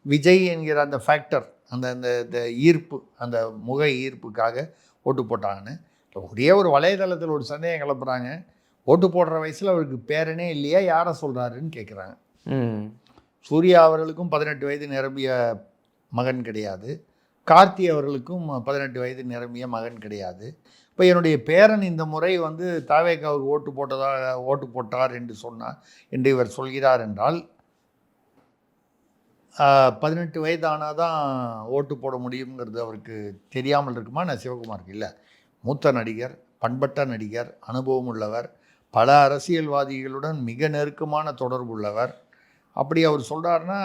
விஜய் என்கிற அந்த ஃபேக்டர், அந்த அந்த ஈர்ப்பு, அந்த முக ஈர்ப்புக்காக ஓட்டு போட்டாங்கன்னு ஒரே ஒரு வலைதளத்தில் ஒரு சந்தேகம் கிளப்புறாங்க. ஓட்டு போடுற வயசில் அவருக்கு பேரனே இல்லையா, யாரை சொல்கிறாருன்னு கேட்குறாங்க. சூர்யா அவர்களுக்கும் 18 வயது நிரம்பிய மகன் கிடையாது, கார்த்தி அவர்களுக்கும் 18 வயது நிரம்பிய மகன் கிடையாது. இப்போ என்னுடைய பேரன் இந்த முறை வந்து தாவேகாவுக்கு ஓட்டு போட்டார் என்று இவர் சொல்கிறார் என்றால் 18 வயது ஆனால் தான் ஓட்டு போட முடியுங்கிறது அவருக்கு தெரியாமல் இருக்குமா? நான் சிவகுமாருக்கு இல்லை, மூத்த நடிகர், பண்பட்ட நடிகர், அனுபவம் உள்ளவர், பல அரசியல்வாதிகளுடன் மிக நெருக்கமான தொடர்பு உள்ளவர். அப்படி அவர் சொல்கிறாருன்னா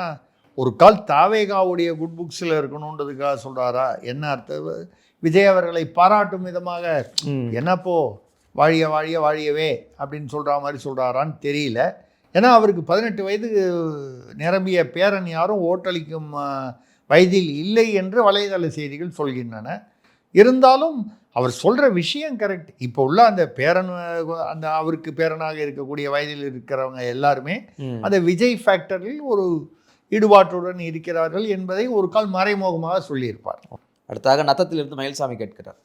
ஒரு கால் தாவேகாவுடைய குட் புக்ஸில் இருக்கணுன்றதுக்காக சொல்கிறாரா? என்ன அர்த்தம்? விஜய் அவர்களை பாராட்டும் விதமாக என்னப்போ வாழிய வாழிய வாழியவே அப்படின்னு சொல்கிற மாதிரி சொல்கிறாரான்னு தெரியல. ஏன்னா அவருக்கு 18 வயது நிரம்பிய பேரன் யாரும் ஓட்டளிக்கும் வயதில் இல்லை என்று வலைதள செய்திகள் சொல்கின்றன. இருந்தாலும் அவர் சொல்கிற விஷயம் கரெக்ட். இப்போ உள்ள அந்த பேரன், அந்த அவருக்கு பேரனாக இருக்கக்கூடிய வயதில் இருக்கிறவங்க எல்லாருமே அந்த விஜய் ஃபேக்டரில் ஒரு ஈடுபாட்டுடன் இருக்கிறார்கள் என்பதை ஒரு கால் மறைமுகமாக சொல்லியிருப்பார். அடுத்தாக நத்தத்திலிருந்து மயில்சாமி கேட்கிறார்,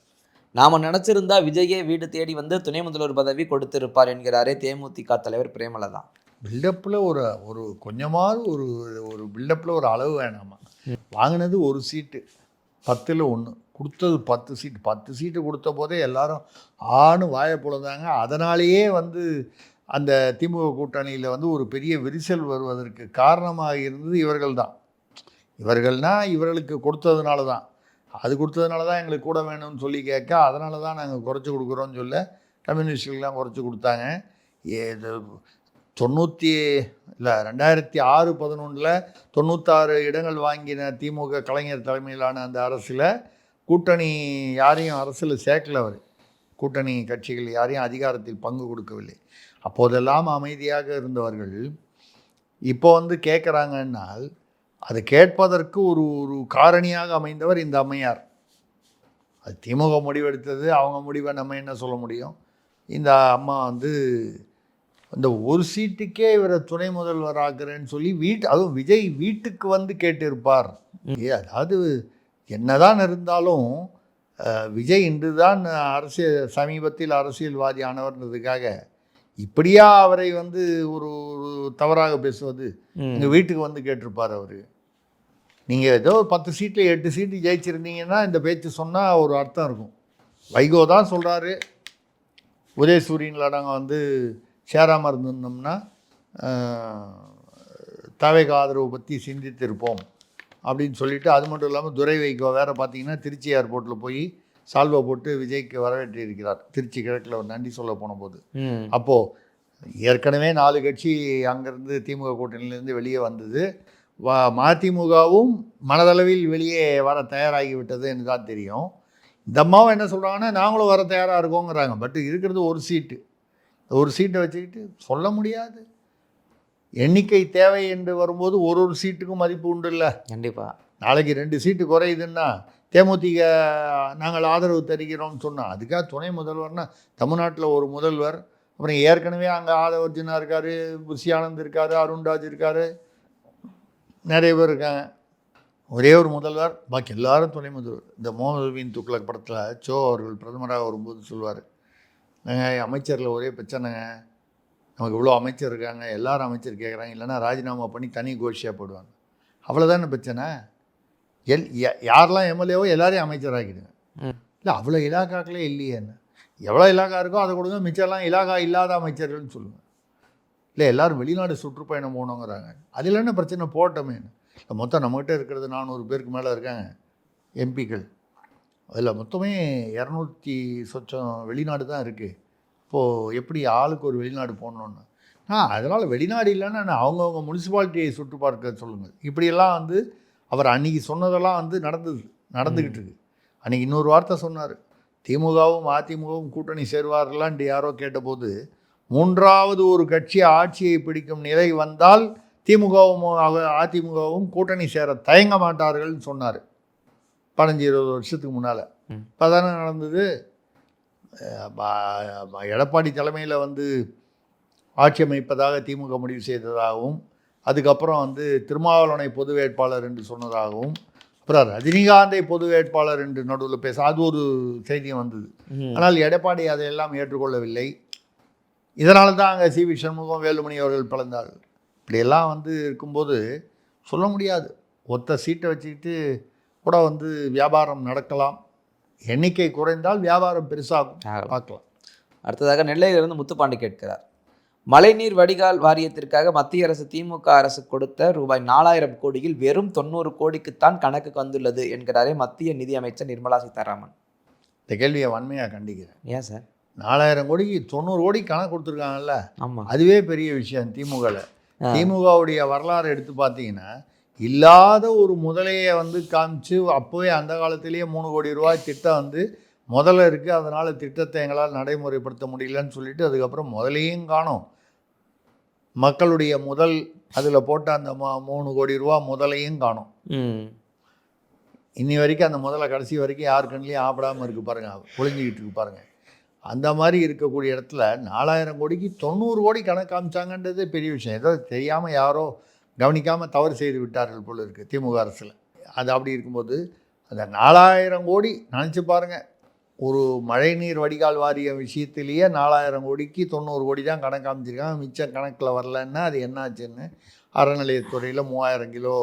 நாம நினச்சிருந்தா விஜயே வீடு தேடி வந்து துணை முதல்வர் பதவி கொடுத்திருப்பார் என்கிறாரே தேமுதிக தலைவர் பிரேமலதா. பில்டப்பில் ஒரு கொஞ்சமாவது ஒரு பில்டப்பில் ஒரு அளவு வேணாமா? வாங்கினது ஒரு சீட்டு, 10ல் 1, கொடுத்தது 10 சீட்டு. 10 சீட்டு கொடுத்த போதே எல்லாரும் ஆணு வாயை பொழுதாங்க. அதனாலேயே வந்து அந்த திமுக கூட்டணியில் வந்து ஒரு பெரிய விரிசல் வருவதற்கு காரணமாக இருந்தது இவர்கள் தான். இவர்களுக்கு கொடுத்ததுனால தான், அது கொடுத்ததுனால தான் எங்களுக்கு கூட வேணும்னு சொல்லி கேட்க, அதனால தான் நாங்கள் குறைச்சி கொடுக்குறோன்னு சொல்ல கம்யூனிஸ்டுக்கெலாம் குறைச்சி கொடுத்தாங்க. 2006-11 96 இடங்கள் வாங்கின திமுக கலைஞர் தலைமையிலான அந்த அரசில் கூட்டணி யாரையும் அரசில் சேர்க்கல. அவர் கூட்டணி கட்சிகள் யாரையும் அதிகாரத்தில் பங்கு கொடுக்கவில்லை. அப்போதெல்லாம் அமைதியாக இருந்தவர்கள் இப்போ வந்து கேட்குறாங்கன்னால் அது கேட்பதற்கு ஒரு காரணியாக அமைந்தவர் இந்த அம்மையார். அது திமுக முடிவெடுத்தது, அவங்க முடிவை நம்ம என்ன சொல்ல முடியும்? இந்த அம்மா வந்து அந்த ஒரு சீட்டுக்கே இவரை துணை முதல்வர் ஆக்குறேன்னு சொல்லி அதுவும் விஜய் வீட்டுக்கு வந்து கேட்டிருப்பார். அதாவது என்னதான் இருந்தாலும் விஜய் இன்று தான் சமீபத்தில் அரசியல்வாதி ஆனவர்ன்றதுக்காக இப்படியா அவரை வந்து ஒரு தவறாக பேசுவது? எங்கள் வீட்டுக்கு வந்து கேட்டிருப்பார் அவர். நீங்கள் ஏதோ 10 சீட்டில் 8 சீட்டு ஜெயிச்சிருந்தீங்கன்னா இந்த பேச்சு சொன்னால் ஒரு அர்த்தம் இருக்கும். வைகோ தான் சொல்கிறாரு, உதயசூரியனில் நாங்கள் வந்து சேராமல் இருந்திருந்தோம்னா தவேக ஆதரவு பற்றி சிந்தித்திருப்போம் அப்படின்னு சொல்லிட்டு, அது மட்டும் இல்லாமல் துரை வைகோ வேறு பார்த்தீங்கன்னா திருச்சி ஏர்போர்ட்டில் போய் சால்வை போட்டு விஜய்க்கு வரவேற்றிருக்கிறார். திருச்சி கிழக்கில் ஒரு நன்றி சொல்ல போன போது. அப்போது ஏற்கனவே 4 கட்சி அங்கேருந்து திமுக கூட்டணியிலேருந்து வெளியே வந்தது. மதிமுகவும் மனதளவில் வெளியே வர தயாராகிவிட்டது என்று தான் தெரியும். இந்த அம்மாவும் என்ன சொல்கிறாங்கன்னா, நாங்களும் வர தயாராக இருக்கோங்கிறாங்க. பட் இருக்கிறது ஒரு சீட்டு. ஒரு சீட்டை வச்சுக்கிட்டு சொல்ல முடியாது. எண்ணிக்கை தேவை என்று வரும்போது ஒரு சீட்டுக்கும் மதிப்பு உண்டு இல்லை. கண்டிப்பாக நாளைக்கு 2 சீட்டு குறையுதுன்னா தேமுதிக நாங்கள் ஆதரவு தருகிறோம்னு சொன்னால், அதுக்காக துணை முதல்வர்னா தமிழ்நாட்டில் ஒரு முதல்வர், அப்புறம் ஏற்கனவே அங்கே ஆதவர்ஜுனா இருக்கார், புஷி ஆனந்த் இருக்கார், அருண்ராஜ் இருக்கார், நிறைய பேர் இருக்காங்க. ஒரே ஒரு முதல்வர், பாக்கி எல்லாரும் துணை முதல்வர். இந்த முகமது பின் துக்ளக் படத்தில் சோ அவர்கள் பிரதமராக வரும்போது சொல்லுவார், நாங்கள் அமைச்சரில் ஒரே பிரச்சனைங்க, நமக்கு இவ்வளோ அமைச்சர் இருக்காங்க, எல்லாரும் அமைச்சர் கேட்குறாங்க, இல்லைன்னா ராஜினாமா பண்ணி தனி கோஷியாக போடுவாங்க. அவ்வளோதானே பிரச்சனை. யாரெல்லாம் எம்எல்ஏவோ எல்லாரையும் அமைச்சராகிடுங்க. இல்லை அவ்வளோ இலாக்காக்களே இல்லையே, என்ன எவ்வளோ இலாக்கா இருக்கோ அதை கொடுங்க, மிச்சம்லாம் இலாக்கா இல்லாத அமைச்சர்கள்னு சொல்லுங்கள். இல்லை எல்லோரும் வெளிநாடு சுற்றுப்பயணம் போகணுங்கிறாங்க. அதில் என்ன பிரச்சனை, போட்டோமே. இல்லை மொத்தம் நம்மகிட்ட இருக்கிறது 400 பேருக்கு மேலே இருக்காங்க எம்பிக்கள். அதில் மொத்தமே 200 சொச்சம் வெளிநாடு தான் இருக்குது. இப்போது எப்படி ஆளுக்கு ஒரு வெளிநாடு போகணுன்னு அதனால் வெளிநாடு இல்லைன்னா அவங்கவுங்க முனிசிபாலிட்டியை சுற்று பார்க்க சொல்லுங்கள். இப்படியெல்லாம் வந்து அவர் அன்றைக்கி சொன்னதெல்லாம் வந்து நடந்துக்கிட்டு இருக்கு. அன்றைக்கி இன்னொரு வார்த்தை சொன்னார், திமுகவும் அதிமுகவும் கூட்டணி சேருவார்களான்ட்டு யாரோ கேட்டபோது, 3வது ஒரு கட்சி ஆட்சியை பிடிக்கும் நிலை வந்தால் திமுகவும் அதிமுகவும் கூட்டணி சேர தயங்க மாட்டார்கள்னு சொன்னார் 15-20 வருஷத்துக்கு முன்னால். இப்போ தானே நடந்தது. எடப்பாடி தலைமையில் வந்து ஆட்சி அமைப்பதாக திமுக முடிவு செய்ததாகவும், அதுக்கப்புறம் வந்து திருமாவளவனை பொது வேட்பாளர் என்று சொன்னதாகவும், அப்புறம் ரஜினிகாந்தை பொது வேட்பாளர் என்று நடுவில் பேச அது ஒரு செய்தியும் வந்தது. ஆனால் எடப்பாடி அதையெல்லாம் ஏற்றுக்கொள்ளவில்லை. இதனால தான் அங்கே சி வி சண்முகம், வேலுமணி அவர்கள் பிளந்தார்கள். இப்படியெல்லாம் வந்து இருக்கும்போது சொல்ல முடியாது. ஒத்த சீட்டை வச்சுக்கிட்டு கூட வந்து வியாபாரம் நடக்கலாம். எண்ணிக்கை குறைந்தால் வியாபாரம் பெருசாகும், பார்க்கலாம். அடுத்ததாக நெல்லையிலிருந்து முத்துப்பாண்டி கேட்கிறார், மழைநீர் வடிகால் வாரியத்திற்காக மத்திய அரசு திமுக அரசு கொடுத்த ரூபாய் 4000 கோடியில் வெறும் 90 கோடிக்குத்தான் கணக்கு வந்துள்ளது என்கிறாரே மத்திய நிதியமைச்சர் நிர்மலா சீதாராமன். இந்த கேள்வியை வன்மையாக கண்டிக்கிறேன். ஏன் சார் 4000 கோடிக்கு 90 கோடி கணக்கு கொடுத்துருக்காங்கல்ல, ஆமாம், அதுவே பெரிய விஷயம். திமுகவுடைய வரலாறு எடுத்து பார்த்தீங்கன்னா, இல்லாத ஒரு முதலையை வந்து காமிச்சு அப்போவே அந்த காலத்திலேயே 3 கோடி ரூபாய் திட்டம் வந்து முதல்ல இருக்குது, அதனால் திட்டத்தை எங்களால் நடைமுறைப்படுத்த முடியலன்னு சொல்லிட்டு அதுக்கப்புறம் முதலையும் காணும், மக்களுடைய முதல் அதில் போட்ட அந்த 3 கோடி ரூபா முதலையும் காணும். இன்னி வரைக்கும் அந்த முதல்ல கடைசி வரைக்கும் யார் கண்ணிலையும் ஆப்படாமல் இருக்குது பாருங்கள், ஒளிஞ்சிக்கிட்டு இருக்கு பாருங்கள். அந்த மாதிரி இருக்கக்கூடிய இடத்துல 4000 கோடிக்கு 90 கோடி கணக்கு காமிச்சாங்கன்றது பெரிய விஷயம். ஏதோ தெரியாமல் யாரோ கவனிக்காமல் தவறு செய்து விட்டார்கள் போல இருக்குது திமுக அரசில். அது அப்படி இருக்கும்போது அந்த 4000 கோடி நினச்சி பாருங்கள், ஒரு மழைநீர் வடிகால் வாரிய விஷயத்திலேயே 4000 கோடிக்கு 90 கோடி தான் கணக்கு காமிச்சிருக்காங்க. மிச்சம் கணக்கில் வரலன்னா அது என்னாச்சுன்னு அறநிலையத்துறையில் 3000 கிலோ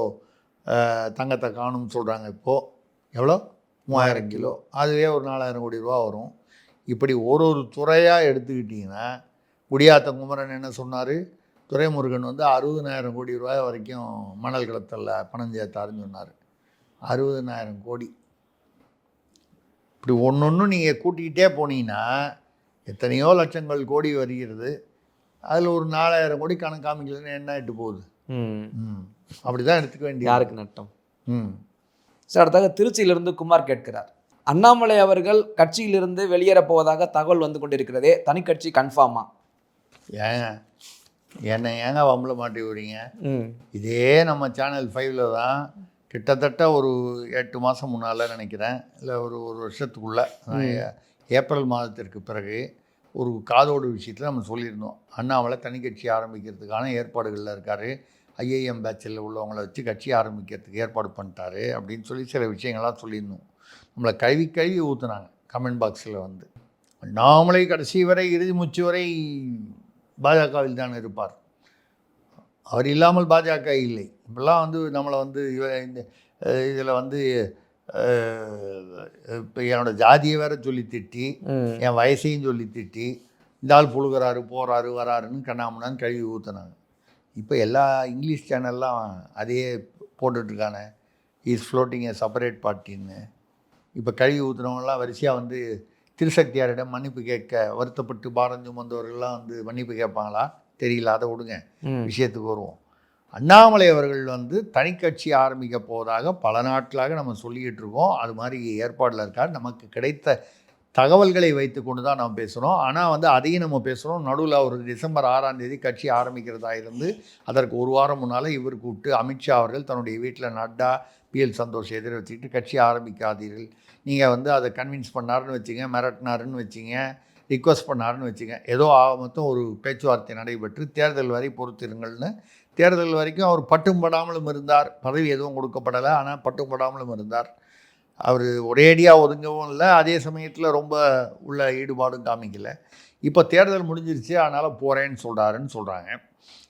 தங்கத்தை காணும்னு சொல்கிறாங்க. இப்போது எவ்வளோ 3000 கிலோ, அதுவே ஒரு 4000 கோடி ரூபா வரும். இப்படி ஒரு துறையாக எடுத்துக்கிட்டிங்கன்னா, குடியாத்த குமரன் என்ன சொன்னார், துரைமுருகன் வந்து 60,000 கோடி ரூபாய் வரைக்கும் மணல் கடத்தலில் பணம் சேர்த்தாருன்னு சொன்னார். 60,000 கோடி. இப்படி ஒன்று நீங்கள் கூட்டிக்கிட்டே போனீங்கன்னா எத்தனையோ லட்சங்கள் கோடி வருகிறது. அதில் ஒரு 4000 கோடி கணக்கு காமிக்கலன்னு என்ன ஆகிட்டு போகுது. அப்படி தான் எடுத்துக்க வேண்டிய, யாருக்கு நட்டம். சார் அடுத்தாக திருச்சியிலிருந்து குமார் கேட்கிறார், அண்ணாமலை அவர்கள் கட்சியிலிருந்து வெளியேறப் போவதாக தகவல் வந்து கொண்டிருக்கிறதே, தனி கட்சி கன்ஃபார்மா? ஏங்க வம்பல மாட்டி விடுறீங்க? இதே நம்ம சேனல் 5ல் தான் கிட்டத்தட்ட ஒரு 8 மாதம் முன்னால் நினைக்கிறேன், இல்லை ஒரு வருஷத்துக்குள்ளே, ஏப்ரல் மாதத்திற்கு பிறகு ஒரு காதோடு விஷயத்தில் நம்ம சொல்லியிருந்தோம். அண்ணாமலை தனி கட்சி ஆரம்பிக்கிறதுக்கான ஏற்பாடுகளில் இருக்கார், ஐஏஎம் பேட்சில் உள்ளவங்களை வச்சு கட்சி ஆரம்பிக்கிறதுக்கு ஏற்பாடு பண்ணிட்டாரு அப்படின்னு சொல்லி சில விஷயங்கள்லாம் சொல்லியிருந்தோம். நம்மளை கழுவி ஊற்றுனாங்க கமெண்ட் பாக்ஸில் வந்து. அண்ணாமலை கடைசி வரை இறுதி மூச்சு வரை பாஜகவில் தான் இருப்பார், அவர் இல்லாமல் பாஜக இல்லை. இப்பெல்லாம் வந்து நம்மளை வந்து இந்த இதில் வந்து இப்போ என்னோடய ஜாதியை வேற சொல்லி திட்டி, என் வயசையும் சொல்லி திட்டி, இந்த ஆள் புழுகிறாரு போகிறாரு வராருன்னு கண்ணாமண்ணான்னு கழுவி ஊற்றுனாங்க. இப்போ எல்லா இங்கிலீஷ் சேனல்லாம் அதையே போட்டுட்ருக்கானே, இஸ் ஃப்ளோட்டிங் ஏ செப்பரேட் பார்ட்டின்னு. இப்போ கழுவி ஊற்றுறவங்கலாம் வரிசையாக வந்து திருசக்தியாரிடம் மன்னிப்பு கேட்க வருத்தப்பட்டு பாரம் சுமந்தவர்கள்லாம் வந்து மன்னிப்பு கேட்பாங்களா தெரியல, அதை விடுங்க, விஷயத்துக்கு வருவோம். அண்ணாமலை அவர்கள் வந்து தனிக்கட்சி ஆரம்பிக்க போவதாக பல நாட்களாக நம்ம சொல்லிக்கிட்டு இருக்கோம். அது மாதிரி ஏற்பாடில் இருக்கார். நமக்கு கிடைத்த தகவல்களை வைத்து கொண்டு தான் நாம் பேசுகிறோம். ஆனால் வந்து அதையும் நம்ம பேசுகிறோம். நடுவில் ஒரு டிசம்பர் 6ஆம் தேதி கட்சி ஆரம்பிக்கிறதா இருந்து அதற்கு ஒரு வாரம் முன்னால் இவர் கூப்பிட்டு அமித்ஷா அவர்கள் தன்னுடைய வீட்டில் நட்டா PL சந்தோஷ் எதிர வச்சுக்கிட்டு கட்சி ஆரம்பிக்காதீர்கள், நீங்கள் வந்து அதை கன்வின்ஸ் பண்ணாருன்னு வச்சுங்க, மிரட்டினாருன்னு வச்சுங்க, ரிக்வஸ்ட் பண்ணாருன்னு வச்சுங்க, ஏதோ மொத்தம் ஒரு பேச்சுவார்த்தை நடைபெற்று தேர்தல் வரை பொறுத்திருங்கள்னு. தேர்தல் வரைக்கும் அவர் பட்டும் படாமலும் இருந்தார். பதவி எதுவும் கொடுக்கப்படலை, ஆனால் பட்டும் படாமலும் இருந்தார். அவர் ஒரேடியாக ஒதுங்கவும் இல்லை, அதே சமயத்தில் ரொம்ப உள்ள ஈடுபாடும் காமிக்கலை. இப்போ தேர்தல் முடிஞ்சிருச்சு, அதனால் போகிறேன்னு சொல்கிறாங்க.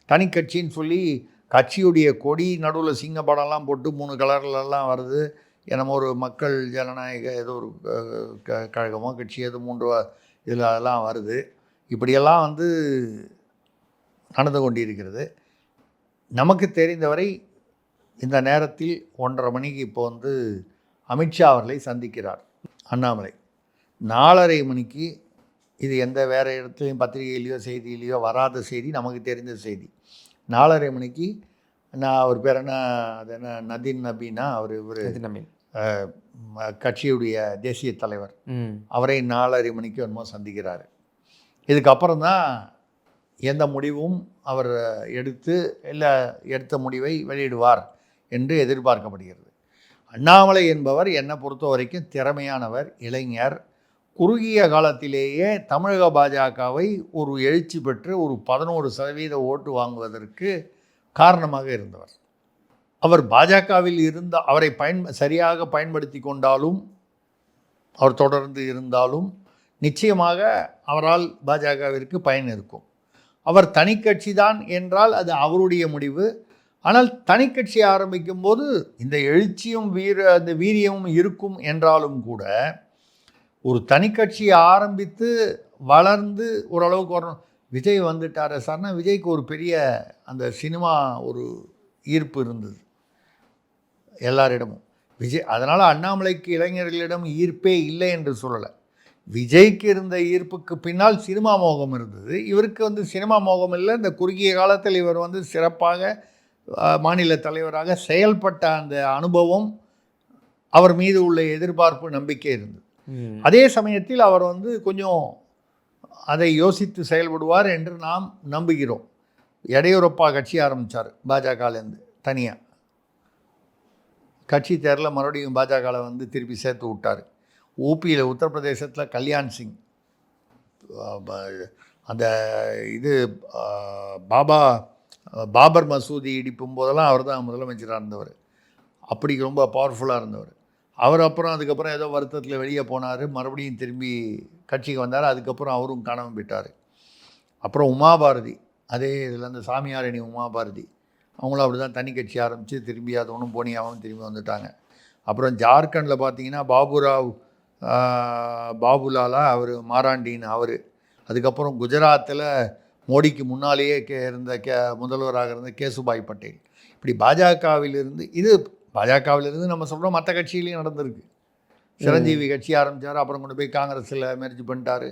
தனி கட்சின்னு சொல்லி கட்சியுடைய கொடி நடுவில் சிங்க படம்லாம் போட்டு 3 கலர்லலாம் வருது. என்னமோ ஒரு மக்கள் ஜனநாயக ஏதோ ஒரு கழகமோ கட்சி ஏதோ 3 இதில் அதெல்லாம் வருது. இப்படியெல்லாம் வந்து நடந்து கொண்டிருக்கிறது. நமக்கு தெரிந்தவரை இந்த நேரத்தில் 1:30 மணிக்கு இப்போ வந்து அமித்ஷா அவர்களை சந்திக்கிறார் அண்ணாமலை. 4:30 மணிக்கு, இது எந்த வேறு இடத்துலையும் பத்திரிகையிலையோ செய்தியிலையோ வராத செய்தி, நமக்கு தெரிந்த செய்தி. 4:30 மணிக்கு அவர் பேர் என்ன, அது என்ன, நதீன் நபீனா, அவர் இவர் கட்சியுடைய தேசிய தலைவர், அவரை 4:30 மணிக்கு என்னமோ சந்திக்கிறார். இதுக்கப்புறம் தான் எந்த முடிவும் அவர் எடுத்த முடிவை வெளியிடுவார் என்று எதிர்பார்க்கப்படுகிறது. அண்ணாமலை என்பவர் என்னை பொறுத்த வரைக்கும் திறமையானவர், இளைஞர். குறுகிய காலத்திலேயே தமிழக பாஜகவை ஒரு எழுச்சி பெற்று ஒரு 11% ஓட்டு வாங்குவதற்கு காரணமாக இருந்தவர். அவர் பாஜகவில் அவரை சரியாக பயன்படுத்தி கொண்டாலும், அவர் தொடர்ந்து இருந்தாலும் நிச்சயமாக அவரால் பாஜகவிற்கு பயன் இருக்கும். அவர் தனி கட்சி தான் என்றால் அது அவருடைய முடிவு. ஆனால் தனி கட்சி ஆரம்பிக்கும் போது இந்த எழுச்சியும் அந்த வீரியமும் இருக்கும் என்றாலும் கூட, ஒரு தனி கட்சியை ஆரம்பித்து வளர்ந்து ஓரளவுக்கு வரணும். விஜய் வந்துட்டார் சார்னா, விஜய்க்கு ஒரு பெரிய அந்த சினிமா ஒரு ஈர்ப்பு இருந்தது எல்லாரிடமும். அதனால் அண்ணாமலைக்கு இளைஞர்களிடம் ஈர்ப்பே இல்லை என்று சொல்லலை. விஜய்க்கு இருந்த ஈர்ப்புக்கு பின்னால் சினிமா மோகம் இருந்தது. இவருக்கு வந்து சினிமா மோகம் இல்லை. இந்த குறுகிய காலத்தில் இவர் வந்து சிறப்பாக மாநில தலைவராக செயல்பட்ட அந்த அனுபவம், அவர் மீது உள்ள எதிர்பார்ப்பு, நம்பிக்கை இருந்தது. அதே சமயத்தில் அவர் வந்து கொஞ்சம் அதை யோசித்து செயல்படுவார் என்று நாம் நம்புகிறோம். எடையூரப்பா கட்சி ஆரம்பித்தார் பாஜகலேருந்து தனியாக. கட்சி தேர்தலில் மறுபடியும் பாஜகவில் வந்து திருப்பி சேர்த்து விட்டார். ஊபியில் உத்தரப்பிரதேசத்தில் கல்யாண் சிங், அந்த இது பாபர் மசூதி இடிப்பும் போதெல்லாம் அவர் தான் முதலமைச்சராக இருந்தவர். அப்படி ரொம்ப பவர்ஃபுல்லாக இருந்தவர். அவர் அதுக்கப்புறம் ஏதோ வருத்தத்தில் வெளியே போனார், மறுபடியும் திரும்பி கட்சிக்கு வந்தார். அதுக்கப்புறம் அவரும் காணாமல் போயிட்டார். அப்புறம் உமாபாரதி, அதே இதில் அந்த சாமியாரணி உமாபாரதி, அவங்களும் அப்படி தான் தனி கட்சி ஆரம்பித்து திரும்பி அது ஒன்றும் போனியாகவும் திரும்பி வந்துட்டாங்க. அப்புறம் ஜார்க்கண்டில் பார்த்தீங்கன்னா பாபுலாலா, அவர் மாராண்டின்னு அவர். அதுக்கப்புறம் குஜராத்தில் மோடிக்கு முன்னாலேயே இருந்த முதல்வராக இருந்த கேசுபாய் பட்டேல். இப்படி பாஜகவிலிருந்து நம்ம சொல்கிறோம், மற்ற கட்சியிலையும் நடந்திருக்கு. சிரஞ்சீவி கட்சி ஆரம்பித்தார், அப்புறம் கொண்டு போய் காங்கிரஸில் மெர்ஜ் பண்ணிட்டார்.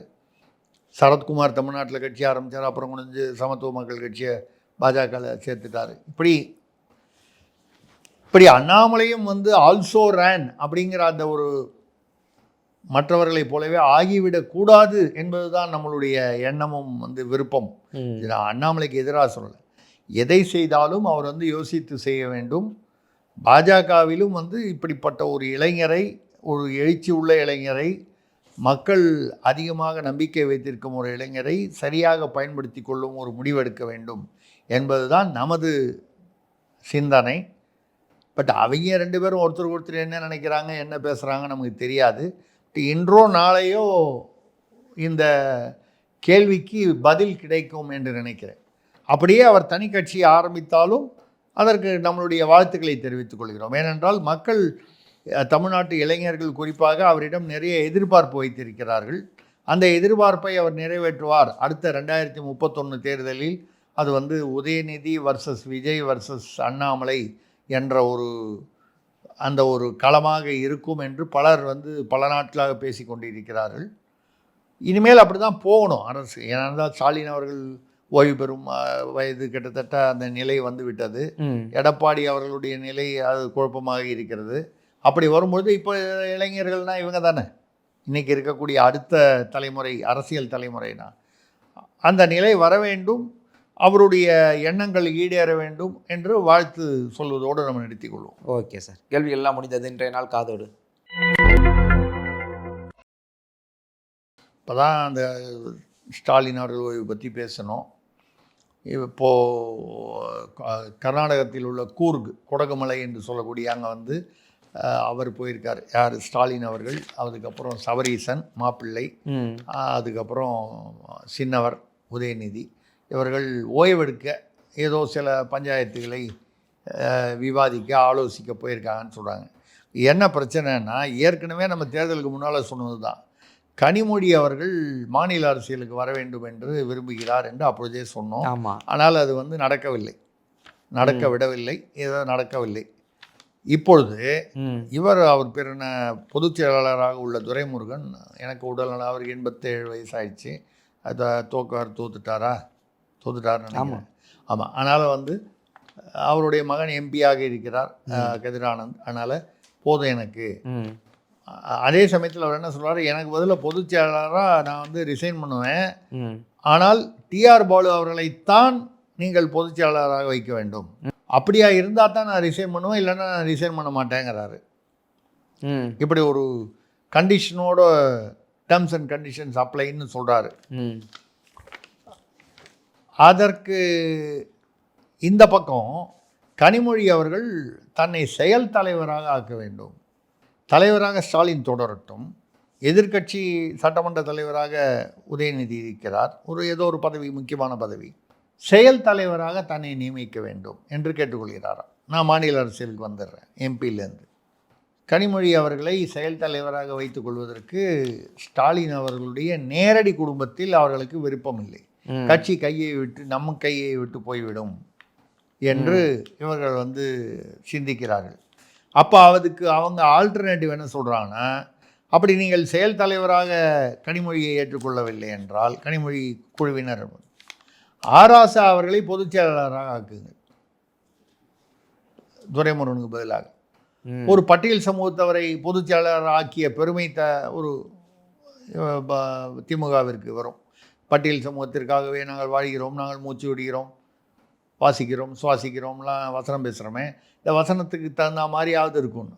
சரத்குமார் தமிழ்நாட்டில் கட்சி ஆரம்பித்தார், அப்புறம் கொண்டு சமத்துவ மக்கள் கட்சியை பாஜகவில் சேர்த்துட்டார். இப்படி அண்ணாமலையும் வந்து ஆல்சோ ரேன் அப்படிங்கிற அந்த ஒரு மற்றவர்களைப் போலவே ஆகிவிடக்கூடாது என்பது தான் நம்மளுடைய எண்ணமும் வந்து விருப்பம். நான் அண்ணாமலைக்கு எதிராக சொல்லலை. எதை செய்தாலும் அவர் வந்து யோசித்து செய்ய வேண்டும். பாஜகவிலும் வந்து இப்படிப்பட்ட ஒரு இளைஞரை, ஒரு எழுச்சி உள்ள இளைஞரை, மக்கள் அதிகமாக நம்பிக்கை வைத்திருக்கும் ஒரு இளைஞரை சரியாக பயன்படுத்தி கொள்ளும் ஒரு முடிவெடுக்க வேண்டும் என்பது தான் நமது சிந்தனை. பட் அவங்க 2 பேரும் ஒருத்தர் என்ன நினைக்கிறாங்க, என்ன பேசுகிறாங்க நமக்கு தெரியாது. இன்றோ நாளையோ இந்த கேள்விக்கு பதில் கிடைக்கும் என்று நினைக்கிறேன். அப்படியே அவர் தனி கட்சி ஆரம்பித்தாலும் அதற்கு நம்மளுடைய வாழ்த்துக்களை தெரிவித்துக் கொள்கிறோம். ஏனென்றால் மக்கள், தமிழ்நாட்டு இளைஞர்கள் குறிப்பாக அவரிடம் நிறைய எதிர்பார்ப்பு வைத்திருக்கிறார்கள். அந்த எதிர்பார்ப்பை அவர் நிறைவேற்றுவார். அடுத்த 2031 தேர்தலில் அது வந்து உதயநிதி வர்சஸ் விஜய் வர்சஸ் அண்ணாமலை என்ற அந்த ஒரு களமாக இருக்கும் என்று பலர் வந்து பல நாட்களாக பேசி கொண்டிருக்கிறார்கள். இனிமேல் அப்படி தான் போகணும் அரசு. ஏனென்றால் ஸ்டாலின் அவர்கள் ஓய்வு பெறும் வயது கிட்டத்தட்ட அந்த நிலை வந்து விட்டது. எடப்பாடி அவர்களுடைய நிலை அது குழப்பமாக இருக்கிறது. அப்படி வரும்பொழுது இப்போ இளைஞர்கள்னால் இவங்க தானே இன்றைக்கி இருக்கக்கூடிய அடுத்த தலைமுறை, அரசியல் தலைமுறைனா அந்த நிலை வர வேண்டும், அவருடைய எண்ணங்கள் ஈடேற வேண்டும் என்று வாழ்த்து சொல்வதோடு நம்ம நிறுத்திக் கொள்வோம். ஓகே சார், கேள்விகள்லாம் முடிந்தது. இன்றைய நாள் காதோடு இப்போ தான் அந்த ஸ்டாலின் அவர்கள் ஓய்வு பற்றி பேசணும். இப்போது கர்நாடகத்தில் உள்ள கூர்க், கொடகுமலை என்று சொல்லக்கூடிய அங்கே வந்து அவர் போயிருக்கார். யார்? ஸ்டாலின் அவர்கள். அதுக்கப்புறம் சபரீசன் மாப்பிள்ளை, அதுக்கப்புறம் சின்னவர் உதயநிதி, இவர்கள் ஓய்வெடுக்க ஏதோ சில பஞ்சாயத்துகளை விவாதிக்க ஆலோசிக்க போயிருக்காங்கன்னு சொல்கிறாங்க. என்ன பிரச்சனைன்னா, ஏற்கனவே நம்ம தேர்தலுக்கு முன்னால் சொன்னது தான், கனிமொழி அவர்கள் மாநில அரசியலுக்கு வர வேண்டும் என்று விரும்புகிறார் என்று அப்பொழுதே சொன்னோம். ஆனால் அது வந்து நடக்க விடவில்லை, ஏதோ நடக்கவில்லை. இப்பொழுது அவர் பேர் என்ன, பொதுச் செயலாளராக உள்ள துரைமுருகன், எனக்கு உடல்நல, அவருக்கு 87 வயசாகிடுச்சு. அதை தோத்துட்டார் நினைக்கிறேன். ஆமாம். அதனால் வந்து அவருடைய மகன் எம்பியாக இருக்கிறார் கதிரானந்த். அதனால் போதும் எனக்கு. அதே சமயத்தில் அவர் என்ன சொல்கிறார், எனக்கு பதிலாக பொதுச் செயலாளராக நான் வந்து ரிசைன் பண்ணுவேன், ஆனால் டிஆர் பாலு அவர்களைத்தான் நீங்கள் பொதுச் செயலாளராக வைக்க வேண்டும். அப்படியா இருந்தால் தான் நான் ரிசைன் பண்ணுவேன், இல்லைன்னா நான் ரிசைன் பண்ண மாட்டேங்கிறாரு. இப்படி ஒரு கண்டிஷனோட டேர்ம்ஸ் அண்ட் கண்டிஷன்ஸ் அப்ளைன்னு சொல்கிறாரு. அதற்கு இந்த பக்கம் கனிமொழி அவர்கள் தன்னை செயல் தலைவராக ஆக்க வேண்டும். தலைவராக ஸ்டாலின் தொடரட்டும், எதிர்க்கட்சி சட்டமன்ற தலைவராக உதயநிதி இருக்கிறார், ஏதோ ஒரு பதவி, முக்கியமான பதவி, செயல் தலைவராக தன்னை நியமிக்க வேண்டும் என்று கேட்டுக்கொள்கிறாராம். நான் மாநில அரசியலுக்கு வந்துடுறேன் எம்பியிலேருந்து. கனிமொழி அவர்களை செயல் தலைவராக வைத்துக் கொள்வதற்கு ஸ்டாலின் அவர்களுடைய நேரடி குடும்பத்தில் அவர்களுக்கு விருப்பம் இல்லை. கட்சி நம்ம கையை விட்டு போய்விடும் என்று இவர்கள் வந்து சிந்திக்கிறார்கள். அப்போ அதுக்கு அவங்க ஆல்டர்னேட்டிவ் என்ன சொல்கிறாங்கன்னா, அப்படி நீங்கள் செயல் தலைவராக கனிமொழியை ஏற்றுக்கொள்ளவில்லை என்றால், கனிமொழி குழுவினர் ஆராசா அவர்களை பொதுச் செயலாளராக ஆக்குங்க, துரைமுருகனுக்கு பதிலாக. ஒரு பட்டியல் சமூகத்தவரை பொதுச் செயலாளர் ஆக்கிய பெருமை ஒரு திமுகவிற்கு வரும். பட்டியல் சமூகத்திற்காகவே நாங்கள் வாழ்கிறோம், நாங்கள் மூச்சு விடுகிறோம், வாசிக்கிறோம், சுவாசிக்கிறோம்லாம் வசனம் பேசுகிறோமே, இந்த வசனத்துக்கு தகுந்த மாதிரியாவது இருக்கும்னு.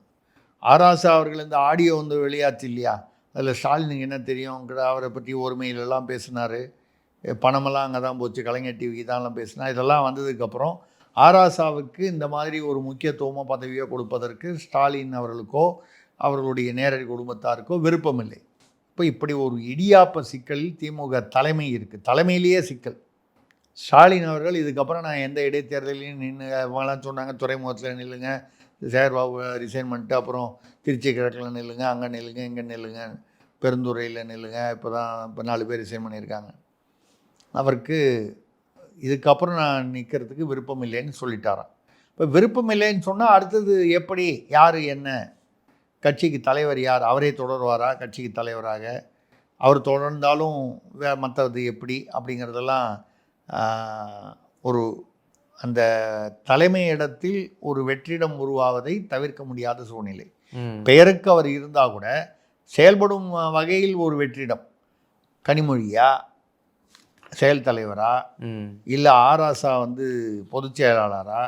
ஆராசா அவர்கள் இந்த ஆடியோ வந்து வெளியாச்சு இல்லையா, அதில் ஸ்டாலினுக்கு என்ன தெரியுங்கிற அவரை பற்றி ஒருமையிலெல்லாம் பேசினார். பணமெல்லாம் அங்கே தான் போச்சு, கலைஞர் டிவிக்கு தான்லாம் பேசினா. இதெல்லாம் வந்ததுக்கப்புறம் ஆராசாவுக்கு இந்த மாதிரி ஒரு முக்கியத்துவமோ பதவியோ கொடுப்பதற்கு ஸ்டாலின் அவர்களுக்கோ அவர்களுடைய நேரடி குடும்பத்தாருக்கோ விருப்பமில்லை. இப்போ இப்படி ஒரு இடியாப்ப சிக்கலில் திமுக தலைமை இருக்குது. தலைமையிலேயே சிக்கல். ஸ்டாலின் அவர்கள் இதுக்கப்புறம் நான் எந்த இடைத்தேர்தலையும் அவங்களாம் சொன்னாங்க, துறைமுகத்தில் நில்லுங்க, சேகர்பாபு ரிசைன் பண்ணிட்டு அப்புறம் திருச்சி கிழக்கில் நில்லுங்க, அங்கே நில்லுங்க, இங்கே நில்லுங்க, பெருந்துறையில் நில்லுங்க, இப்போ 4 பேர் ரிசைன் பண்ணியிருக்காங்க. அவருக்கு இதுக்கப்புறம் நான் நிற்கிறதுக்கு விருப்பம் இல்லைன்னு சொல்லிட்டாராம். இப்போ விருப்பம் இல்லைன்னு சொன்னால் அடுத்தது எப்படி, யார், என்ன, கட்சிக்கு தலைவர் யார், அவரே தொடருவாரா கட்சிக்கு தலைவராக, அவர் தொடர்ந்தாலும் மற்றது எப்படி அப்படிங்கிறதெல்லாம் அந்த தலைமை இடத்தில் ஒரு வெற்றிடம் உருவாவதை தவிர்க்க முடியாத சூழ்நிலை. பெயருக்கு அவர் இருந்தால் கூட செயல்படும் வகையில் ஒரு வெற்றிடம். கனிமொழியா செயல் தலைவரா, இல்லை ஆராசா வந்து பொதுச் செயலாளரா,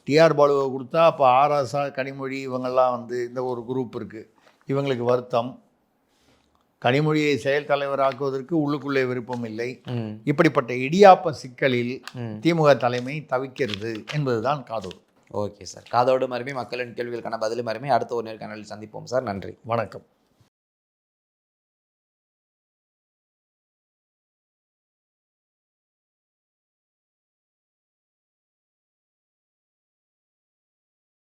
டிஆர் பாலுவை கொடுத்தா அப்போ ஆராசா கனிமொழி இவங்கெல்லாம் வந்து இந்த ஒரு குரூப் இருக்குது, இவங்களுக்கு வருத்தம். கனிமொழியை செயல் தலைவராக்குவதற்கு உள்ளுக்குள்ளே விருப்பம் இல்லை. இப்படிப்பட்ட இடியாப்ப சிக்கலில் திமுக தலைமை தவிக்கிறது என்பதுதான் காதோடு. ஓகே சார், காதோடு மறுபடியும் மக்களின் கேள்விகளுக்கான பதிலும் மறுபடியும் அடுத்த ஒரு நேர்காணலில் சந்திப்போம் சார். நன்றி, வணக்கம்.